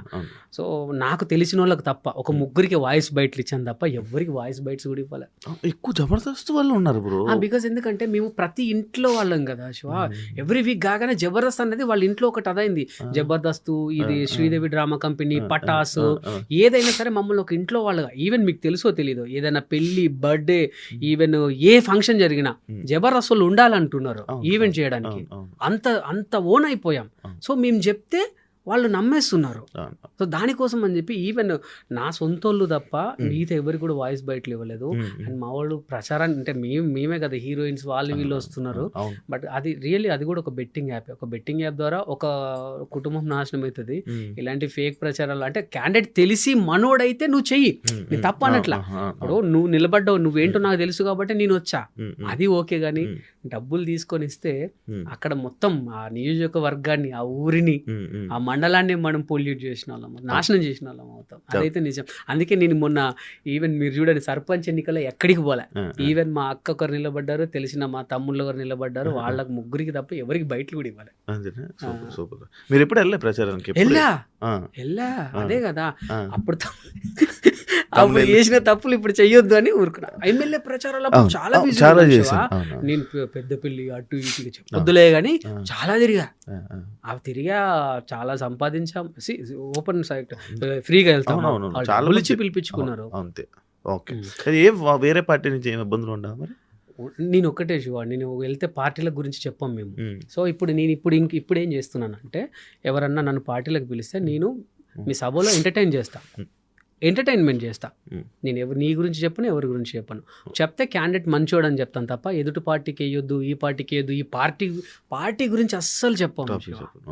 సో నాకు తెలిసిన వాళ్ళకి తప్ప ఒక ముగ్గురికి వాయిస్ బయటలు ఇచ్చాను తప్ప ఎవరికి వాయిస్ బైట్స్ కూడా ఇవ్వాలి. ఎక్కువ జబర్దస్త్ వాళ్ళు ఉన్నారు బ్రో. బికాస్ ఎందుకంటే మేము ప్రతి ఇంట్లో వాళ్ళం కదా శివ. ఎవ్రీ వీక్ కాగానే జబర్దస్త్ అనేది వాళ్ళ ఇంట్లో ఒకటి అదైంది. జబర్దస్త్, ఇది శ్రీదేవి డ్రామా కంపెనీ, పటాస్, ఏదైనా సరే మమ్మల్ని ఒక ఇంట్లో వాళ్ళగా. ఈవెన్ మీకు తెలుసో తెలీదో ఏదైనా పెళ్లి, బర్త్డే, ఈవెన్ ఏ ఫంక్షన్ జరిగినా జబర్దస్త్ వాళ్ళు ఉండాలంటున్నారు ఈవెంట్ చేయడానికి. అంత ఓన్ అయిపోయాం. సో మేము చెప్తే వాళ్ళు నమ్మేస్తున్నారు. సో దానికోసం అని చెప్పి ఈవెన్ నా సొంతోళ్ళు తప్ప మిగతా ఎవరికి కూడా వాయిస్ బయటలు ఇవ్వలేదు. అండ్ మా వాళ్ళు ప్రచారాన్ని అంటే మేమే కదా హీరోయిన్స్ వాళ్ళు వీళ్ళు వస్తున్నారు. బట్ అది రియల్లీ అది కూడా ఒక బెట్టింగ్ యాప్. ఒక బెట్టింగ్ యాప్ ద్వారా ఒక కుటుంబం నాశనం అవుతుంది. ఇలాంటి ఫేక్ ప్రచారాలు అంటే క్యాండిడేట్ తెలిసి మనోడైతే నువ్వు చెయ్యి, నీ తప్ప అనట్లా. ఇప్పుడు నువ్వు నిలబడ్డావు, నువ్వేంటో నాకు తెలుసు కాబట్టి నేను వచ్చా, అది ఓకే. కానీ డబ్బులు తీసుకొని ఇస్తే అక్కడ మొత్తం ఆ నియోజకవర్గాన్ని, ఆ ఊరిని, ఆ మండలాన్ని మనం పొల్యూట్ చేసిన వాళ్ళం, నాశనం చేసిన వాళ్ళం అవుతాం. అదైతే నిజం. అందుకే నేను మొన్న ఈవెన్ మీరు చూడండి సర్పంచ్ ఎన్నికల్లో ఎక్కడికి పోలే. ఈవెన్ మా అక్క ఒకరు నిలబడ్డారు, తెలిసిన మా తమ్ముళ్ళు ఒకరు నిలబడ్డారు, వాళ్ళకి ముగ్గురికి తప్ప ఎవరికి బయటలు కూడా ఇవ్వాలి. మీరు ఎప్పుడు వెళ్ళే ప్రచారానికి? వెళ్ళా అదే కదా. అప్పుడు చేసిన తప్పులు ఇప్పుడు చెయ్యొద్దు అని ఊరుకున్నా. ఎమ్మెల్యే ప్రచారాలు చాలా నేను పెద్దపల్లి అటు ఇటు చెప్పొద్దులే కానీ చాలా తిరిగా చాలా సంపాదించాం. ఓపెన్ సైట్ ఫ్రీగా వెళ్తాం, చాలా ఇచ్చి పిలిపించుకున్నారు. అంతే. ఓకే. వేరే పార్టీ నుంచి ఏమి ఇబ్బందులు ఉండవు మరి? నేను ఒక్కటే శివ, నేను వెళ్తే పార్టీల గురించి చెప్పాం మేము. సో నేను ఇప్పుడు ఏం చేస్తున్నాను అంటే, ఎవరన్నా నన్ను పార్టీలకు పిలిస్తే నేను మీ సభలో ఎంటర్టైన్మెంట్ చేస్తా. నేను నీ గురించి చెప్పను, ఎవరి గురించి చెప్పను. చెప్తే క్యాండిడేట్ మంచోడు అని చెప్తాను తప్ప ఎదుటి పార్టీకి వేయొద్దు, ఈ పార్టీకి వేయొద్దు, ఈ పార్టీ గురించి అస్సలు చెప్పాము.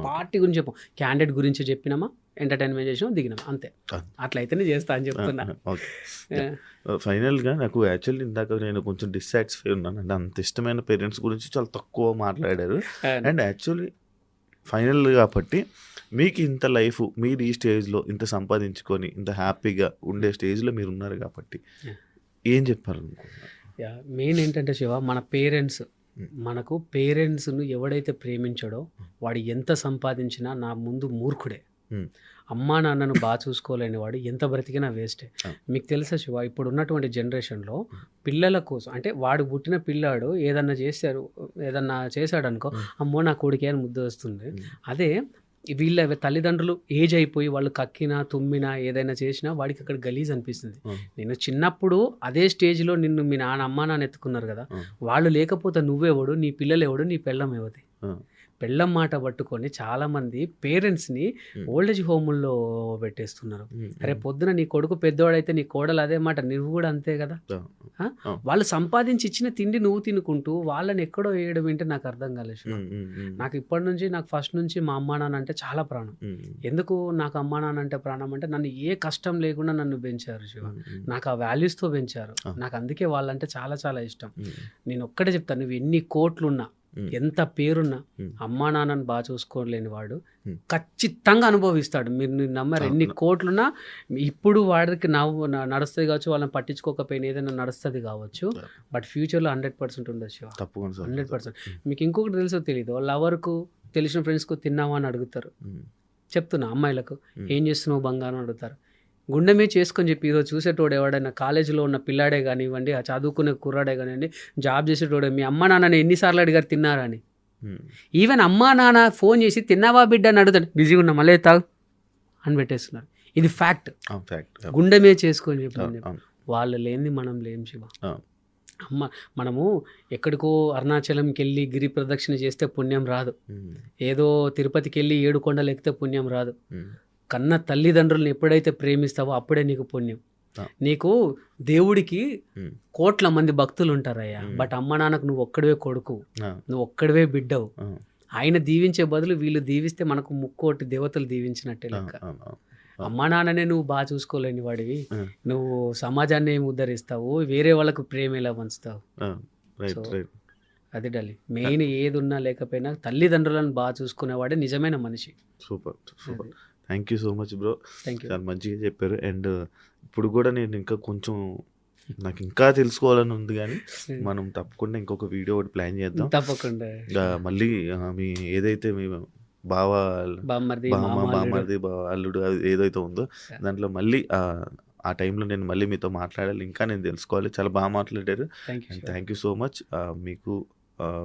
పార్టీ గురించి చెప్పాం, క్యాండిడేట్ గురించి చెప్పినామా, ఎంటర్టైన్మెంట్ చేసినాం, దిగినాం, అంతే. అట్లయితేనే చేస్తా అని చెప్తున్నా. ఫైనల్గా నాకు యాక్చువల్లీ ఇందాక నేను కొంచెం డిస్సాటిస్ఫై ఉన్నాను. అంటే అంత ఇష్టమైన పేరెంట్స్ గురించి చాలా తక్కువ మాట్లాడారు. అండ్ యాక్చువల్లీ ఫైనల్ కాబట్టి మీకు ఇంత లైఫ్, మీరు ఈ స్టేజ్లో ఇంత సంపాదించుకొని ఇంత హ్యాపీగా ఉండే స్టేజ్లో మీరు ఉన్నారు కాబట్టి ఏం చెప్పారు అనుకుంటున్నారు? మెయిన్ ఏంటంటే శివ, మనకు పేరెంట్స్ను ఎవడైతే ప్రేమించాడో వాడు ఎంత సంపాదించినా నా ముందు మూర్ఖుడే. అమ్మా నాన్నను బాగా చూసుకోలేని వాడు ఎంత బ్రతికినా వేస్టే. మీకు తెలుసా శివ, ఇప్పుడు ఉన్నటువంటి జనరేషన్లో పిల్లల కోసం, అంటే వాడు పుట్టిన పిల్లాడు ఏదన్నా చేశాడు అనుకో, అమ్మో నా కొడుకే అని ముద్దు వస్తుంది. అదే వీళ్ళ తల్లిదండ్రులు ఏజ్ అయిపోయి వాళ్ళు కక్కినా తుమ్మినా ఏదైనా చేసినా వాడికి అక్కడ గలీజ్ అనిపిస్తుంది. నేను చిన్నప్పుడు అదే స్టేజ్లో నిన్ను మీ అమ్మా నాన్న ఎత్తుకున్నారు కదా, వాళ్ళు లేకపోతే నువ్వెవడు, నీ పిల్లలు ఎవడు, నీ పెళ్ళం ఎవది. పెళ్ళం మాట పట్టుకొని చాలామంది పేరెంట్స్ని ఓల్డేజ్ హోముల్లో పెట్టేస్తున్నారు. అరే పొద్దున నీ కొడుకు పెద్దవాడైతే నీ కోడలు అదే మాట, నువ్వు కూడా అంతే కదా. వాళ్ళు సంపాదించి ఇచ్చిన తిండి నువ్వు తినుకుంటూ వాళ్ళని ఎక్కడో వేయడం ఏంటో నాకు అర్థం కాలేదు. నాకు ఇప్పటి నుంచి, నాకు ఫస్ట్ నుంచి మా అమ్మా నాన్న అంటే చాలా ప్రాణం. ఎందుకు నాకు అమ్మా నాన్న అంటే ప్రాణం అంటే, నన్ను ఏ కష్టం లేకుండా నన్ను పెంచారు శివ, నాకు ఆ వాల్యూస్తో పెంచారు. నాకు అందుకే వాళ్ళంటే చాలా చాలా ఇష్టం. నేను ఒక్కటే చెప్తాను, నువ్వు ఎన్ని కోట్లున్నా, ఎంత పేరున్నా, అమ్మా నాన్నని బాగా చూసుకోలేని వాడు ఖచ్చితంగా అనుభవిస్తాడు. మీరు నమ్మరు, ఎన్ని కోట్లున్నా ఇప్పుడు వాడికి నడుస్తుంది కావచ్చు, వాళ్ళని పట్టించుకోకపోయినా ఏదైనా నడుస్తుంది కావచ్చు, బట్ ఫ్యూచర్లో 100% ఉండొచ్చు. 100%. మీకు ఇంకొకటి తెలుసో తెలీదు, లవర్కు తెలిసిన ఫ్రెండ్స్కు తిన్నావా అని అడుగుతారు. చెప్తున్నా, అమ్మాయిలకు ఏం చేస్తున్నావు బంగారం అడుగుతారు. గుండెమే చేసుకొని చెప్పి ఈరోజు చూసేటోడు ఎవడైనా కాలేజీలో ఉన్న పిల్లాడే కానివ్వండి, ఆ చదువుకునే కుర్రాడే కానివ్వండి, జాబ్ చేసేటోడే మీ అమ్మ నాన్నని ఎన్నిసార్లు అడిగారు తిన్నారా అని. ఈవెన్ అమ్మా నాన్న ఫోన్ చేసి తిన్నావా బిడ్డ అని అడుగుతాడు, బిజీగా ఉన్నా మళ్ళీ తాగు అని పెట్టేస్తున్నారు. ఇది ఫ్యాక్ట్. గుండెమే చేసుకొని చెప్పి వాళ్ళు లేనిది మనం లేం శివ. మనము ఎక్కడికో అరుణాచలంకి వెళ్ళి గిరి ప్రదక్షిణ చేస్తే పుణ్యం రాదు, ఏదో తిరుపతికి వెళ్ళి 7 కొండలు ఎక్కితే పుణ్యం రాదు. కన్న తల్లిదండ్రులను ఎప్పుడైతే ప్రేమిస్తావో అప్పుడే నీకు పుణ్యం. నీకు దేవుడికి కోట్ల మంది భక్తులు ఉంటారయ్యా, బట్ అమ్మ నాన్నకు నువ్వు ఒక్కడివే కొడుకు, నువ్వు ఒక్కడివే బిడ్డవు. ఆయన దీవించే బదులు వీళ్ళు దీవిస్తే మనకు 3 దేవతలు దీవించినట్టే లెక్క. అమ్మా నాన్ననే నువ్వు బాగా చూసుకోలేని వాడివి, నువ్వు సమాజాన్ని ఏమి ఉద్ధరిస్తావు, వేరే వాళ్ళకు ప్రేమ ఎలా పంచుతావు. అది డాలి మెయిన్, ఏది ఉన్నా లేకపోయినా తల్లిదండ్రులను బాగా చూసుకునేవాడే నిజమైన మనిషి. Super. Thank you so much bro, చాలా మంచిగా చెప్పారు. అండ్ ఇప్పుడు కూడా నేను ఇంకా కొంచెం నాకు ఇంకా తెలుసుకోవాలని ఉంది, కానీ మనం తప్పకుండా ఇంకొక వీడియో ఒకటి ప్లాన్ చేద్దాం. తప్పకుండా మళ్ళీ మీ ఏదైతే మీ బామ్మర్ది అల్లుడు ఏదైతే ఉందో దాంట్లో మళ్ళీ ఆ టైంలో నేను మళ్ళీ మీతో మాట్లాడాలి, ఇంకా నేను తెలుసుకోవాలి. చాలా బాగా మాట్లాడారు. Thank you so much. మీకు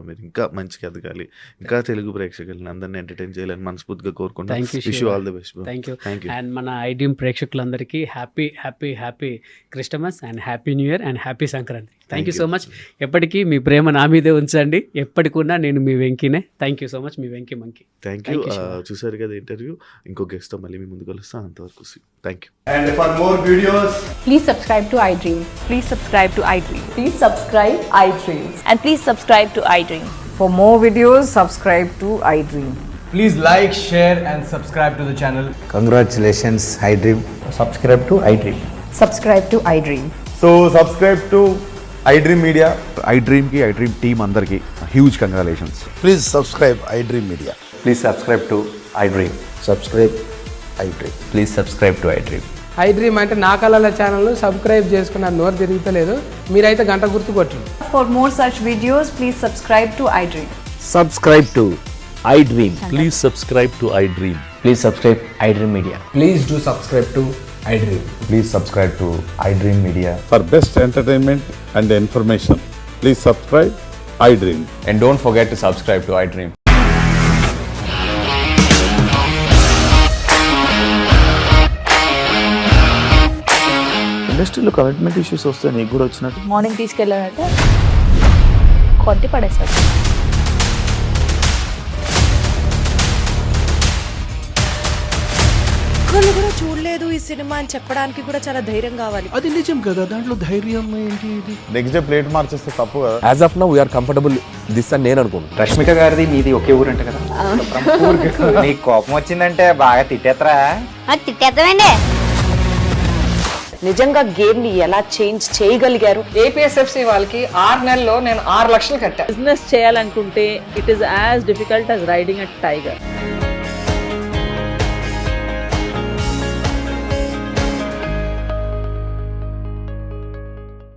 మీరు ఇంకా మంచిగా ఎదగాలి, ఇంకా తెలుగు ప్రేక్షకులను అందరినీ ఎంటర్టైన్ చేయాలని మనస్ఫూర్తిగా కోరుకుంటాను. Wish you all the best. Thank you. And మన ఐడ్రీమ్ ప్రేక్షకులందరికీ happy happy happy Christmas and happy new year and happy Sankranti. Thank you so much. ఎప్పటికీ మీ ప్రేమ నా మీదే ఉంచండి, ఎప్పటికున్నా నేను మీ వెంకీనే. థ్యాంక్ యూ సో మచ్, మీ వెంకీ మంకీ. Thank you. చూసారు కదా ఇంటర్వ్యూ, ఇంకో గెస్ట్తో మళ్ళీ మీ ముందుకు వస్తాను. అంతవరకు thank you. And for more videos, please subscribe to iDream. Please subscribe to iDream. Please subscribe iDream. And please subscribe to iDream. For more videos, subscribe to iDream. please like, share and subscribe to the channel. Congratulations, iDream. Subscribe to iDream. Subscribe to iDream. So subscribe to iDream Media. iDream ki iDream team andarki huge congratulations. Please subscribe iDream Media. Please subscribe to iDream. Subscribe iDream. Please subscribe to iDream. iDream అంటే నా కళల channel subscribe చేసుకున్న నోరు తిరుగుతలేదు, మీరైతే గంట గుర్తు కొట్టండి. For more such videos, please subscribe to iDream. Subscribe to iDream. Please subscribe to iDream. Please subscribe iDream Media. Please do subscribe to iDream. Please subscribe to iDream Media. For best entertainment and information, please subscribe iDream. And don't forget to subscribe to iDream. ఇండస్ట్రీలో commitment issues వస్తే నీకు కూడా వచ్చినట్టు morning తీసుకెళ్ళాలంటే కొద్ది పడేశాడు. ఒక్కళ్ళు కూడా చూడలేదు ఈ సినిమా అని చెప్పడానికి కూడా చాలా ధైర్యం కావాలి. అది నిజం కదా, దాంట్లో ధైర్యం ఏంటి? ఇది నెక్స్ట్ డే ప్లేట్ మార్చేస్తే తప్పు కదా. As of now we are comfortable this అని నేను అనుకుంటున్నాను. రష్మిక గారిది మీది ఒకే ఊరంట కదా. నీకు కోపం వచ్చిందంటే బాగా తిట్టేత్తరా? తిట్టేద్దామండి. నిజంగా గేమ్ ని ఎలా చేంజ్ చేయగలిగారు? ఏపీఎస్ఎఫ్సి వాళ్ళకి 6 నెలల్లో నేను 6 లక్షలు కట్టా. బిజినెస్ చేయాలనుకుంటే it is as difficult as riding a tiger.